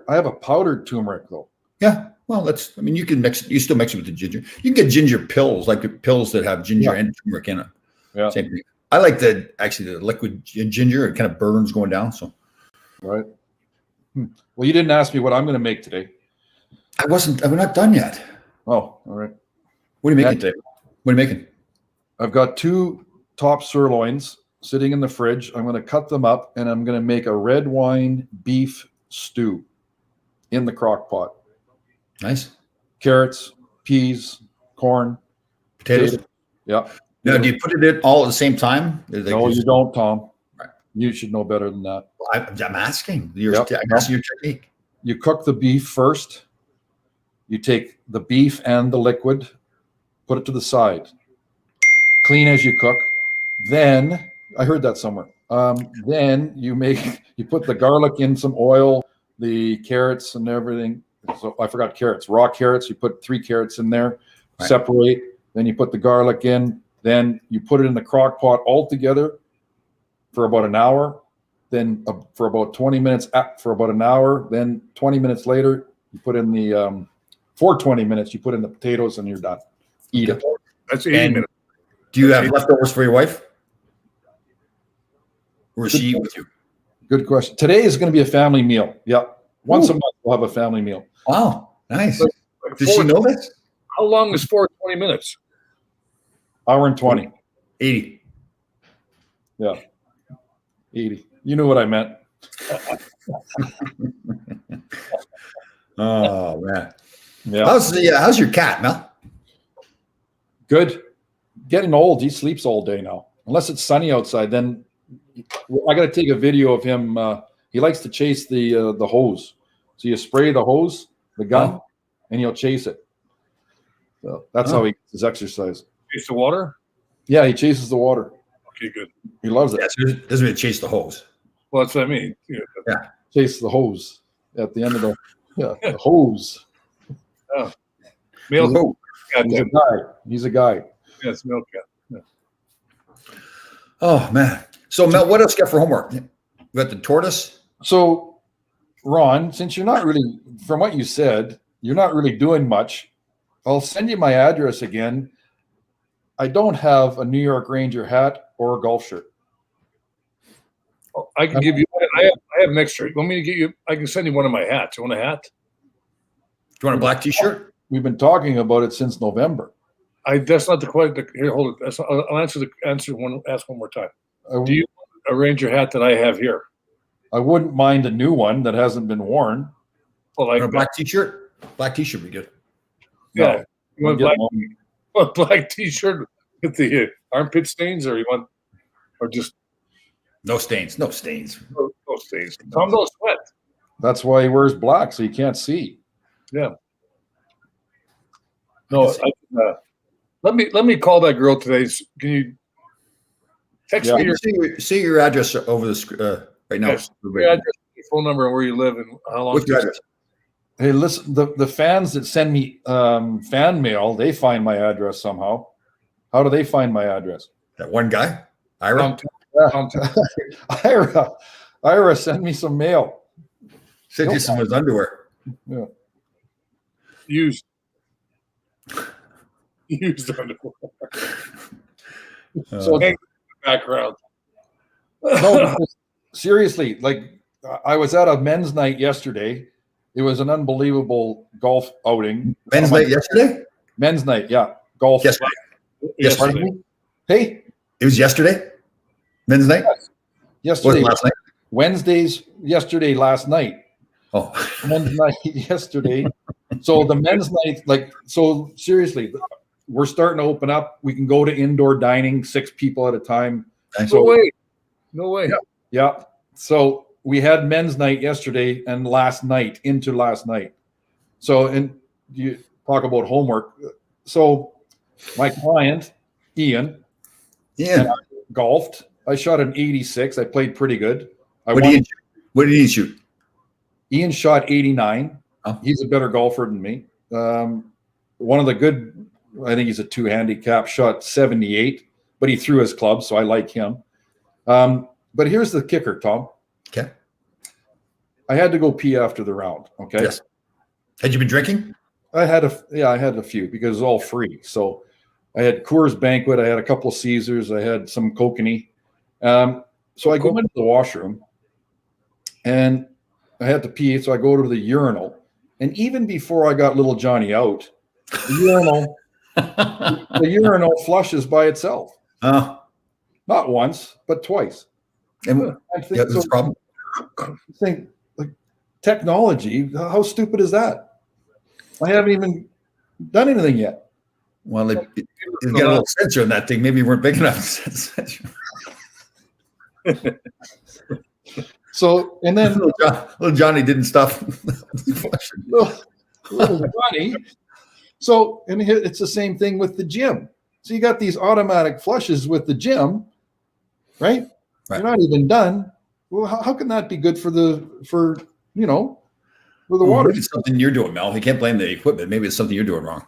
have a powdered turmeric though. Yeah. Well, you can mix it. You still mix it with the ginger. You can get ginger pills, like the pills that have ginger and turmeric in it. Yeah. Same thing. I like the liquid ginger. It kind of burns going down. So. Right. Well, you didn't ask me what I'm going to make today. I'm not done yet. Oh, all right. What are you making today? What are you making? I've got 2 top sirloins sitting in the fridge. I'm going to cut them up and I'm going to make a red wine beef stew in the crock pot. Nice. Carrots, peas, corn, Potatoes. Yeah. Now, do you put it in all at the same time? No, you don't, Tom. Right. You should know better than that. I'm asking. Yep. I'm asking your technique. You cook the beef first. You take the beef and the liquid, put it to the side. Clean as you cook. Then, I heard that somewhere. Then you put the garlic in some oil, the carrots and everything. So I forgot carrots, raw carrots. You put 3 carrots in there, right. Separate. Then you put the garlic in. Then you put it in the crock pot all together for about an hour. Then for about 20 minutes, for about an hour. Then 20 minutes later, you put in for 20 minutes, you put in the potatoes and you're done. Eat it. That's 80 minutes. Do you have leftovers for your wife? Or is she eat with you? Good question. Today is going to be a family meal. Yeah. Once a month, we'll have a family meal. Wow. Nice. Like Does she know this? How long is 20 minutes? Hour and 20. 80. Yeah. 80. You knew what I meant. Oh, man. Yeah. How's your cat, Mel? Good. Getting old. He sleeps all day now. Unless it's sunny outside, then I got to take a video of him. He likes to chase the hose. So you spray the hose, the gun, and he'll chase it. So that's how he gets his exercise. Chase the water? Yeah, he chases the water. Okay, good. He loves it. Yeah, so it doesn't mean chase the hose. Well, that's what I mean. Yeah. Chase the hose at the end of the hose. Oh. Male cat. He's a guy. He's a guy. Yeah, it's male cat. Yeah. Oh, man. So, Mel, what else you got for homework? You got the tortoise? So, Ron, since you're not really, from what you said, you're not really doing much, I'll send you my address again. I don't have a New York Ranger hat or a golf shirt. Oh, I can give you. I have an extra. You want me to get you? I can send you one of my hats. You want a hat? Do you want a black T-shirt? We've been talking about it since November. That's not the question. Here, hold it. I'll answer one. Ask one more time. Do you want a Ranger hat that I have here? I wouldn't mind a new one that hasn't been worn. Well, like a black T-shirt? Black T-shirt would be good. Yeah. No, You want black T-shirt? With the armpit stains, or you want, or just No stains. No stains. no stains. Tom don't sweat. That's why he wears black, so you can't see. Yeah. No, let me call that girl today. Can you text me See your address over the right now. Yes, your address, your phone number, and where you live, and how long? What's your address? Hey, listen, the fans that send me fan mail, they find my address somehow. How do they find my address? That one guy, Ira. Ira, send me some mail. Sent you some of his underwear. Yeah. Used underwear. So hang in the background. No, seriously, like I was at a men's night yesterday. It was an unbelievable golf outing. Men's night yesterday? Men's night, yeah. Golf. Yesterday. Yesterday. Hey. It was yesterday? Men's night? Yesterday. Last night? Wednesdays, yesterday, last night. Oh. Men's night yesterday. So the men's night, so seriously, we're starting to open up. We can go to indoor dining, 6 people at a time. No way. Yeah. So we had men's night yesterday and last night. So, and you talk about homework. So my client, Ian, and I golfed. I shot an 86. I played pretty good. What did he shoot? Ian shot 89. Oh. He's He's a better golfer than me. One of the good, I think he's a 2 handicap, shot 78, but he threw his club, so I like him. But here's the kicker, Tom. Okay. I had to go pee after the round. Okay. Yes. Had you been drinking? I had a few because it was all free. So I had Coors Banquet. I had a couple of Caesars. I had some Kokanee. So I go into the washroom and I had to pee. So I go to the urinal. And even before I got little Johnny out, the urinal flushes by itself. Not once, but twice. And that's a problem. Think like technology. How stupid is that? I haven't even done anything yet. Well, you got a little sensor in that thing. Maybe you weren't big enough. So, and then little Johnny didn't stop. little Johnny. So, and it's the same thing with the gym. So you got these automatic flushes with the gym, right? You're not even done. Well, how can that be good for the water? Maybe it's something you're doing, Mel. You can't blame the equipment. Maybe it's something you're doing wrong.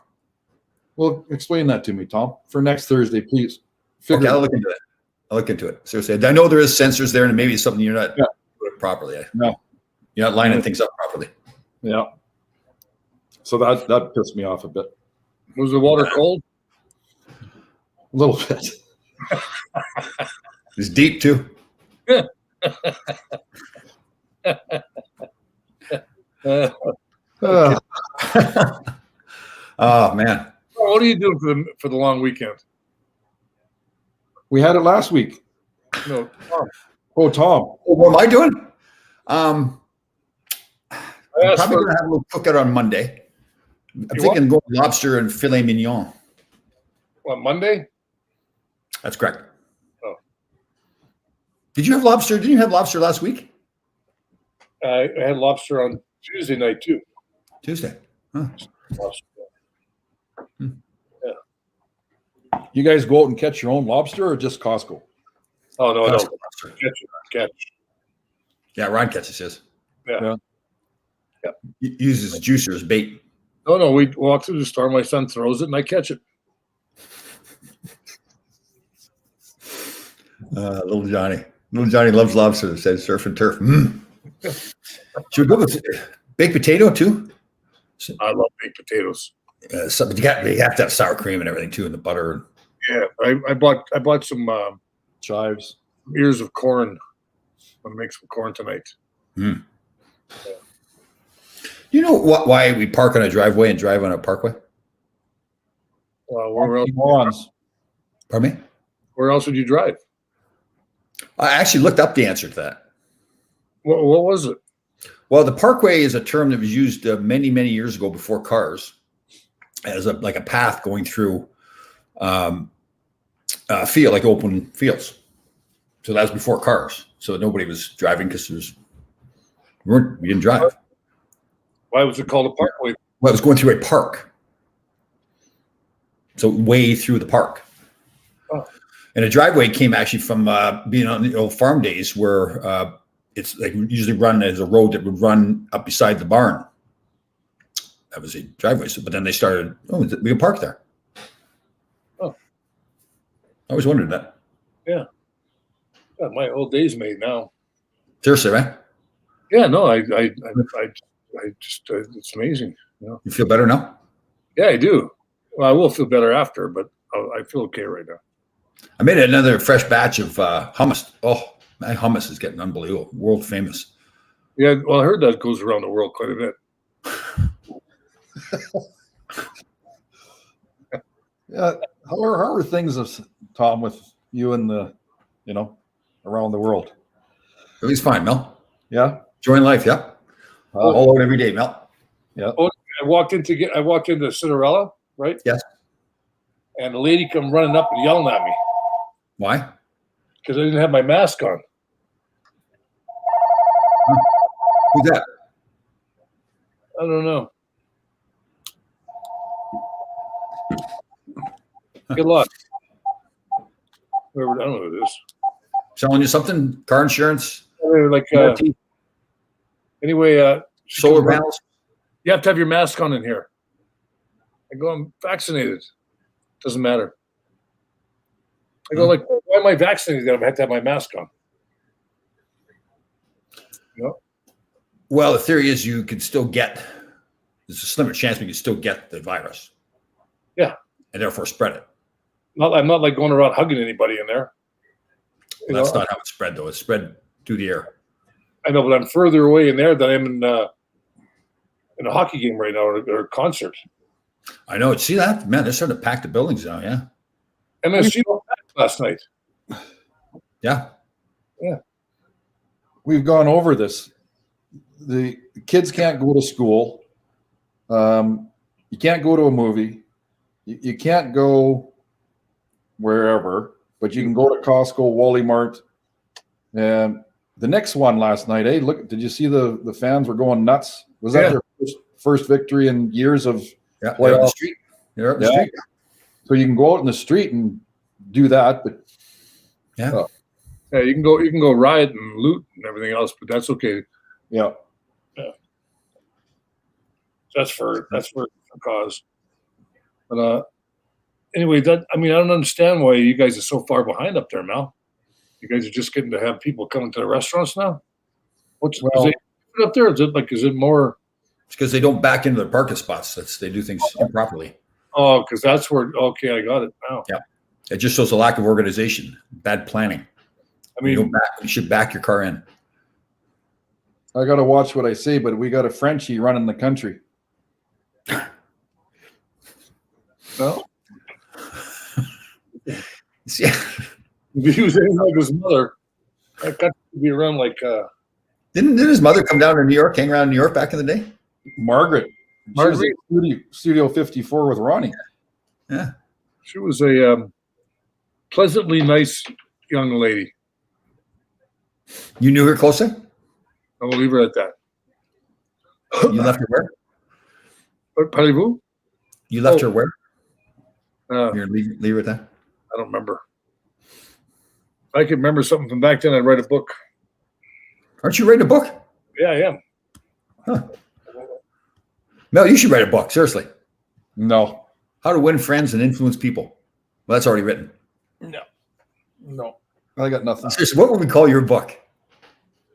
Well, explain that to me, Tom, for next Thursday, please. Okay, I'll look into it. Seriously, I know there is sensors there, and maybe it's something you're not doing properly. No, you're not lining things up properly. Yeah. So that pissed me off a bit. Was the water cold? A little bit. It's deep too. Oh man. What are you doing for the long weekend? We had it last week. No, Tom. Oh, Tom. What am I doing? I'm probably going to have a little cookout on Monday. I'm thinking go lobster and filet mignon. What, Monday? That's correct. Oh. Did you have lobster? Didn't you have lobster last week? I had lobster on Tuesday night too. Tuesday. Huh. Yeah. You guys go out and catch your own lobster or just Costco? Oh no, Costco no. lobster. Catch. Yeah, Ron catches his. Yeah. He uses juicer as bait. No, we walk through the store. My son throws it, and I catch it. Little Johnny loves lobster. Says surf and turf. Should we go with baked potato too? I love baked potatoes. But you have to have sour cream and everything too, and the butter. Yeah, I bought some Chives. ears of corn. I'm gonna make some corn tonight. Mm. Yeah. You know why we park on a driveway and drive on a parkway? Well, Pardon me? Where else would you drive? I actually looked up the answer to that. What was it? Well, the parkway is a term that was used many, many years ago before cars as like a path going through field, like open fields. So that was before cars. So nobody was driving because we didn't drive. Why was it called a parkway? Well, it was going through a park. So way through the park. Oh. And a driveway came actually from being on the old farm days where it's like usually run as a road that would run up beside the barn. That was a driveway. So, but then they started, we can park there. Oh. I always wondered that. Yeah. Yeah, my old days made now. Seriously, right? Yeah, no, I just, it's amazing. You know? You feel better now? Yeah, I do. Well, I will feel better after, but I feel okay right now. I made another fresh batch of hummus. Oh, my hummus is getting unbelievable. World famous. Yeah, well, I heard that goes around the world quite a bit. Yeah. How are things, Tom, with you and around the world? Everything's fine, Mel. Yeah. Enjoying life, yeah. All out every day, Mel. Yeah. Oh, I walked into Cinderella, right? Yes. And the lady come running up and yelling at me Why? because I didn't have my mask on. Who's that? I don't know. Good luck. Whoever, I don't know who it is. Selling you something? Car insurance? Like anyway, Solar panels? you have to have your mask on in here. I go, I'm vaccinated. Doesn't matter. I go, like, why am I vaccinated? I have to have my mask on. You know? Well, the theory is you could still get, there's a slimmer chance we could still get the virus. Yeah. And therefore spread it. I'm not like going around hugging anybody in there. Well, that's not how it's spread, though. It's spread through the air. I know, but I'm further away in there than I am in a hockey game right now or a concert. I know. See that? Man, they're starting to pack the buildings now, yeah. MSG last night. Yeah. Yeah. We've gone over this. The kids can't go to school. You can't go to a movie. You can't go wherever, but you can go to Costco, Wally Mart. And the next one last night, look, did you see the fans were going nuts? Was that their first victory in years of Yeah. playoff? They're up the street. They're up the street. So you can go out in the street and do that, but Yeah. Yeah, you can go riot and loot and everything else, but that's okay. yeah. That's for cause. But anyway, I don't understand why you guys are so far behind up there, Mel. You guys are just getting to have people coming to the restaurants now. Is it up there? Is it more? It's because they don't back into the parking spots. They do things improperly. Oh, because that's where. Okay, I got it now. Yeah. It just shows a lack of organization, bad planning. I mean, you should back your car in. I got to watch what I say, but we got a Frenchie running the country. no. Yeah. If he was anything like his mother, that got to be around like. Didn't his mother come down to New York, hang around in New York back in the day? Margaret. She was at Studio 54 with Ronnie. Yeah. She was a pleasantly nice young lady. You knew her closely? I will leave her at that. You left her where? Parlez-vous? You left her where? You're leave her at that? I don't remember. If I could remember something from back then, I'd write a book. Aren't you writing a book? Yeah, I am. Huh. Mel, you should write a book, seriously. No. How to Win Friends and Influence People. Well, that's already written. No. I got nothing. Seriously, what would we call your book?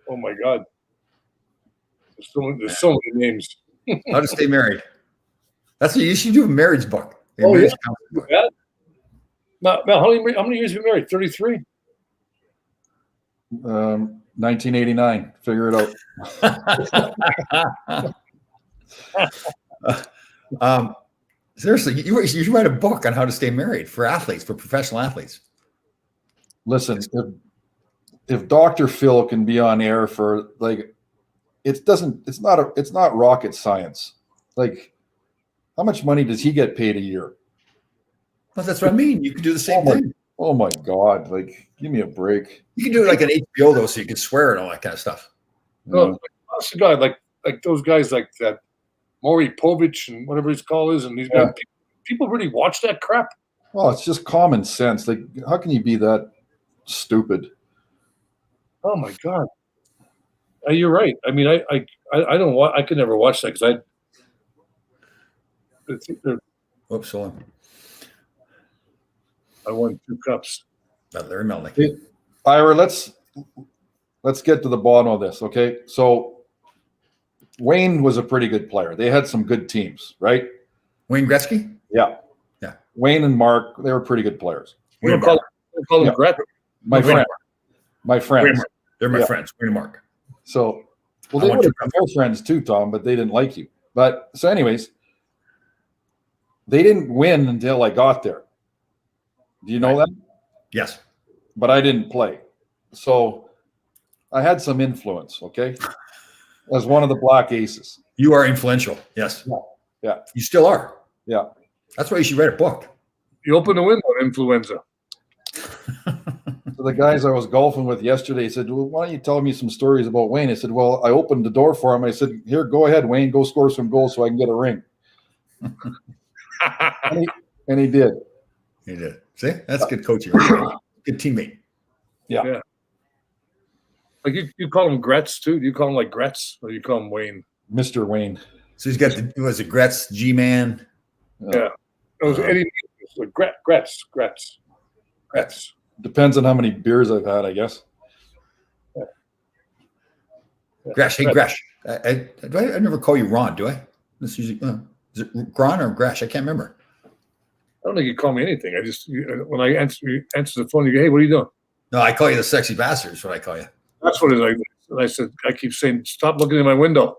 Oh my God. There's so many names. How to Stay Married. That's what you should do, a marriage book. Oh, yeah. Mel, how many years have you been married? 33? 1989. Figure it out. Seriously, you should write a book on how to stay married for athletes, for professional athletes. Listen, if Dr. Phil can be on air for it's not rocket science. Like, how much money does he get paid a year? Well, that's what I mean. You could do the same thing. Oh my God! Like, give me a break. You can do it like an HBO though, so you can swear and all that kind of stuff. No, like, honest to God, like those guys like that, Maury Povich and whatever his call is, and these guys. People really watch that crap. Well, it's just common sense. Like, how can you be that stupid? Oh my God! You're right. I mean, I don't want. I could never watch that because Whoops, hold on. I won 2 cups. Larry Melnick. Hey, Ira, let's get to the bottom of this, okay? So Wayne was a pretty good player. They had some good teams, right? Wayne Gretzky? Yeah. Yeah. Wayne and Mark, they were pretty good players. We don't call them Yeah. Gret. My friend. My friends. They're my Yeah. friends. Wayne and Mark. So, well, I they want would have to- been your friends too, Tom, but they didn't like you. But so, anyways, they didn't win until I got there. Do you know that? Yes. But I didn't play. So I had some influence, okay? As one of the Black Aces. You are influential. Yes. Yeah. You still are. Yeah. That's why you should write a book. You open the window, influenza. So the guys I was golfing with yesterday said, well, why don't you tell me some stories about Wayne? I said, well, I opened the door for him. I said, here, go ahead, Wayne, go score some goals so I can get a ring. And he did. You did. See? That's good coaching. Right? Good teammate. Yeah. Like you call him Gretz too? Do you call him like Gretz or you call him Wayne? Mr. Wayne. So he's got the, was it Gretz, G-Man? Yeah. It was Eddie like Gretz. Depends on how many beers I've had, I guess. Gresh. Hey, Gresh. I never call you Ron, do I? This usually, is it Gron or Gresh? I can't remember. I don't think you call me anything. I just when I answer the phone, you go, "Hey, what are you doing?" No, I call you the sexy bastard. Is what I call you. That's what it is. And I said, I keep saying, "Stop looking in my window."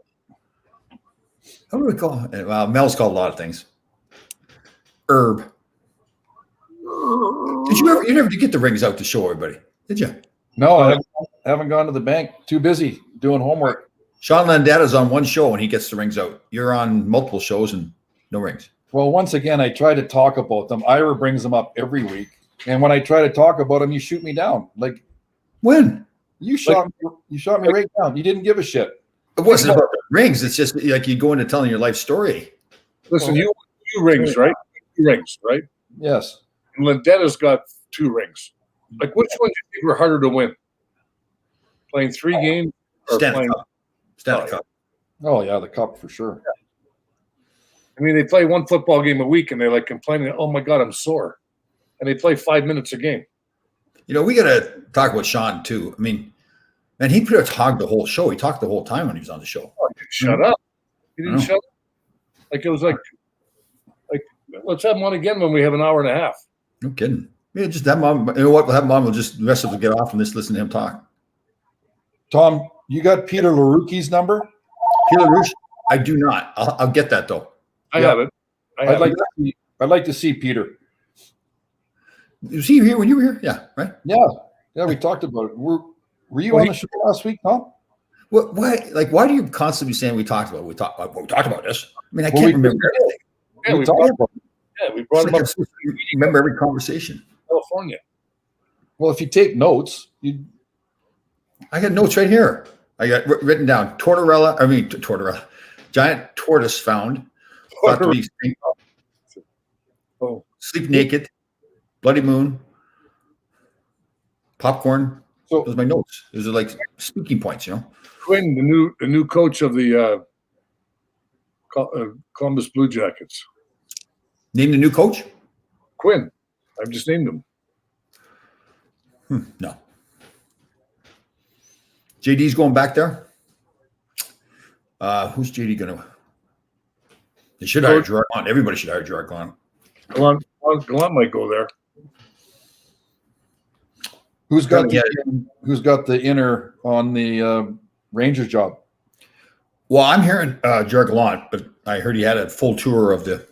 How do we call it? Well, Mel's called a lot of things. Herb. Did you never did get the rings out to show everybody? Did you? No, I haven't gone to the bank. Too busy doing homework. Sean Landata's on one show and he gets the rings out. You're on multiple shows and no rings. Well, once again, I try to talk about them. Ira brings them up every week. And when I try to talk about them, you shoot me down. Like, when? You shot me right down. You didn't give a shit. It wasn't about the rings. It's just like you go into telling your life story. Listen, you rings, right? 2 rings, right? Yes. And Landetta's got 2 rings. Like, which one do you think were harder to win? Playing 3 games or Stanley playing? Cup. Stanley Cup. Oh, yeah, the cup for sure. I mean, they play 1 football game a week, and they're like complaining, "Oh my God, I'm sore," and they play 5 minutes a game. You know, we got to talk about Sean too. I mean, man, he pretty much hogged the whole show. He talked the whole time when he was on the show. Oh, he didn't shut up. He didn't shut up. Like it was like let's have him on again when we have an hour and a half. No kidding. Yeah, just have him on. You know what? We'll have him on. We'll just the rest of us will get off and just listen to him talk. Tom, you got Peter LaRucchi's number? Peter LaRouche? I do not. I'll get that though. I have it. I'd like to see Peter. Was he here when you were here? Yeah, right. Yeah, we talked about it. Were you on the show last week, Tom? Why do you constantly saying we talked about this? I mean, I can't remember everything. Yeah, we brought him up to Remember every conversation. California. Well, if you take notes, I got notes right here. I got written down. Tortorella. Giant tortoise found. Thought to be extinct. Sleep naked. Bloody moon. Popcorn. So Those are my notes. Those are like speaking points, you know. Quinn, the new coach of the Columbus Blue Jackets. Name the new coach? Quinn. I've just named him. No. JD's going back there. Who's JD going to? They should hire Gerard Gallant. Everybody should hire Gerard Gallant. Gallant might go there. who's got the inner on the Rangers job? Well, I'm hearing Gerard Gallant, but I heard he had a full tour of the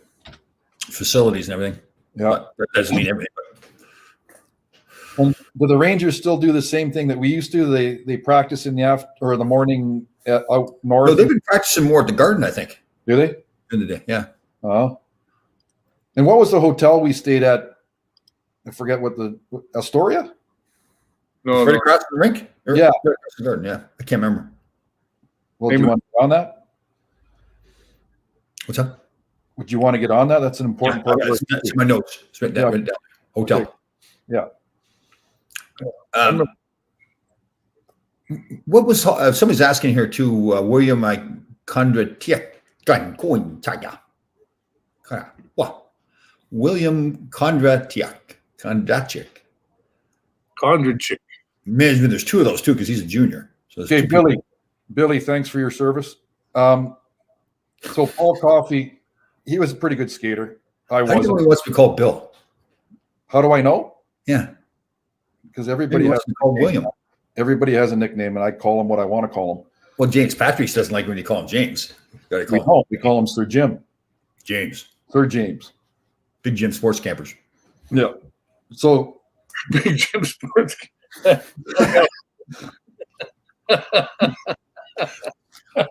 facilities and everything. Yeah, but that doesn't mean everything. And do the Rangers still do the same thing that we used to? They practice in the the morning out north. No, they've been practicing more at the Garden, I think. Do they? In the day, yeah. And what was the hotel we stayed at I forget what Astoria? No, Right no. across the rink? Or Yeah. right across the garden, yeah. I can't remember. Well, do you want to get on that? What's up? Would you want to get on that? That's an important part of our It's my notes. It's written down. Yeah. Written down. Hotel. Okay. Yeah. What was somebody's asking here too? William Kondratyk. What? William Kondratyk. Kondratyk. Management. There's two of those too because he's a junior. So Okay, Billy, thanks for your service. So Paul Coffey, he was a pretty good skater. I How do you know wasn't. he wants to be called Bill? How do I know? Yeah. Because Maybe everybody he has wants to be called William. Everybody has a nickname, and I call him what I want to call him. Well, James Patrick doesn't like when you call him James. You gotta call him We call him Sir Jim. James. Sir James. Big Jim Sports Campers. Yeah. So Big Jim Sports.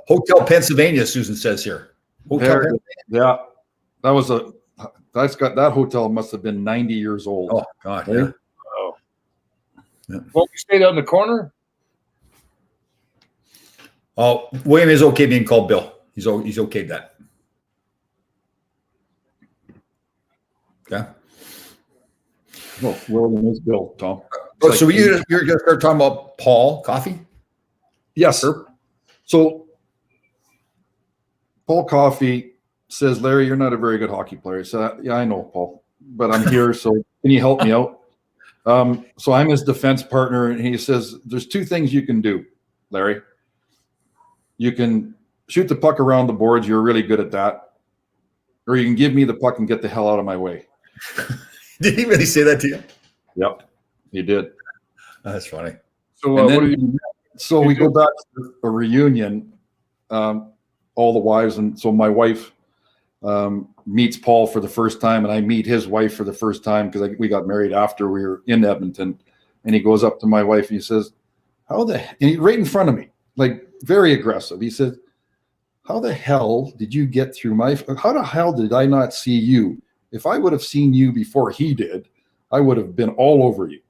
Hotel Pennsylvania, Susan says here. Hotel. yeah, that hotel must have been 90 years old. Oh God. Right? Yeah. Oh. Yeah. Well, you stayed out in the corner? Oh, William is okay being called Bill. He's okay with that. Yeah. No, William is Bill, Tom. Oh, so you're going to start talking about Paul Coffey? Yes. So Paul Coffey says, Larry, you're not a very good hockey player. So yeah, I know, Paul, but I'm here. So can you help me out? So I'm his defense partner, and he says, there's two things you can do, Larry. You can shoot the puck around the boards. You're really good at that. Or you can give me the puck and get the hell out of my way. Did he really say that to you? Yep, he did. That's funny. So, And what then do you so we go back to a reunion, all the wives. And so my wife meets Paul for the first time, and I meet his wife for the first time because we got married after we were in Edmonton. And he goes up to my wife and he says, and he right in front of me, like very aggressive. He said, how the hell did you get through how the hell did I not see you? If I would have seen you before he did, I would have been all over you.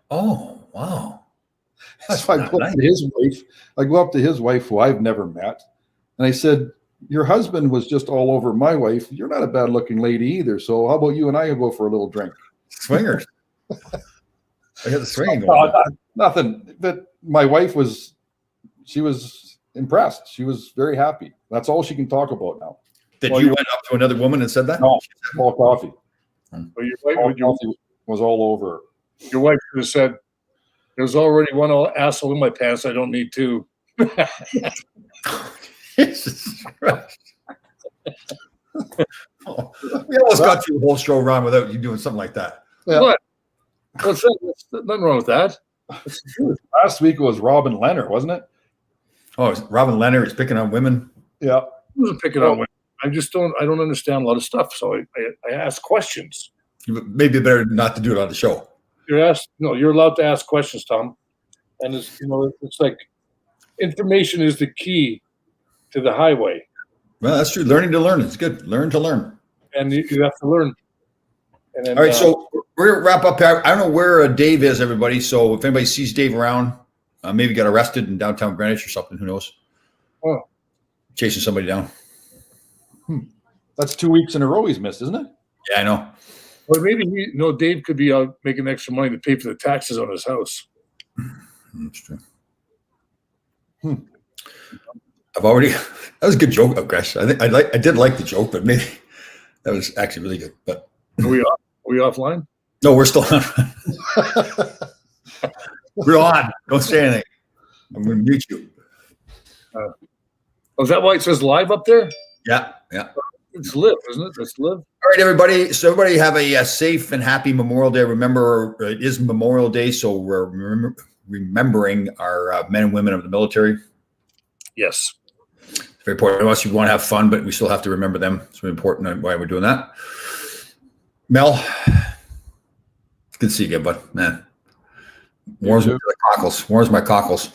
Oh, wow. So I go up to his wife. I go up to his wife, who I've never met, and I said, "Your husband was just all over my wife. You're not a bad-looking lady either. So how about you and I go for a little drink?" Swingers. I got the swinging going on. Nothing. But my wife was impressed. She was very happy. That's all she can talk about now. Did you went up to another woman and said that? No, Paul Coffey. Well, your wife, Paul Coffey was all over her. your wife could have said, "There's already one asshole in my pants. I don't need two." Jesus Christ. Oh, we almost got through the whole show run without you doing something like that. Yeah. What? What's that? There's nothing wrong with that. Last week it was Robin Leonard, wasn't it? Oh, Robin Leonard is picking on women. Yeah. I wasn't picking on women. I don't understand a lot of stuff. So I ask questions. Maybe better not to do it on the show. You're allowed to ask questions, Tom. And it's like information is the key to the highway. Well, that's true. Learning to learn is good. Learn to learn. And you have to learn. And then, All right, so we're going to wrap up here. I don't know where Dave is, everybody. So if anybody sees Dave around, maybe got arrested in downtown Greenwich or something. Who knows? Oh. Chasing somebody down. That's 2 weeks in a row he's missed, isn't it? Yeah, I know. Well, maybe Dave could be out making extra money to pay for the taxes on his house. That's true. That was a good joke, Gresh. I did like the joke, but maybe that was actually really good. But Are we offline? no, we're still on. We're on. Don't say anything. I'm going to mute you. Is that why it says live up there? Yeah. It's live, isn't it? It's live. All right, everybody. So everybody have a safe and happy Memorial Day. Remember, it is Memorial Day, so we're remembering our men and women of the military. Yes. It's very important to us. We want to have fun, but we still have to remember them. It's very important why we're doing that. Mel, it's good to see you again, bud. Man, warms my cockles. Warms my cockles.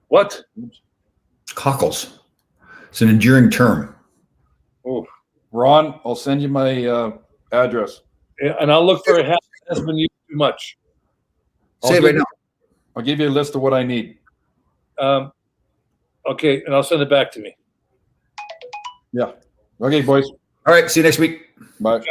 What? Cockles. It's an enduring term. Oh, Ron, I'll send you my address. yeah, and I'll look for a hat has been used too much. Say it right now. I'll give you a list of what I need. Okay, and I'll send it back to me. Yeah. Okay, boys. All right. See you next week. Bye.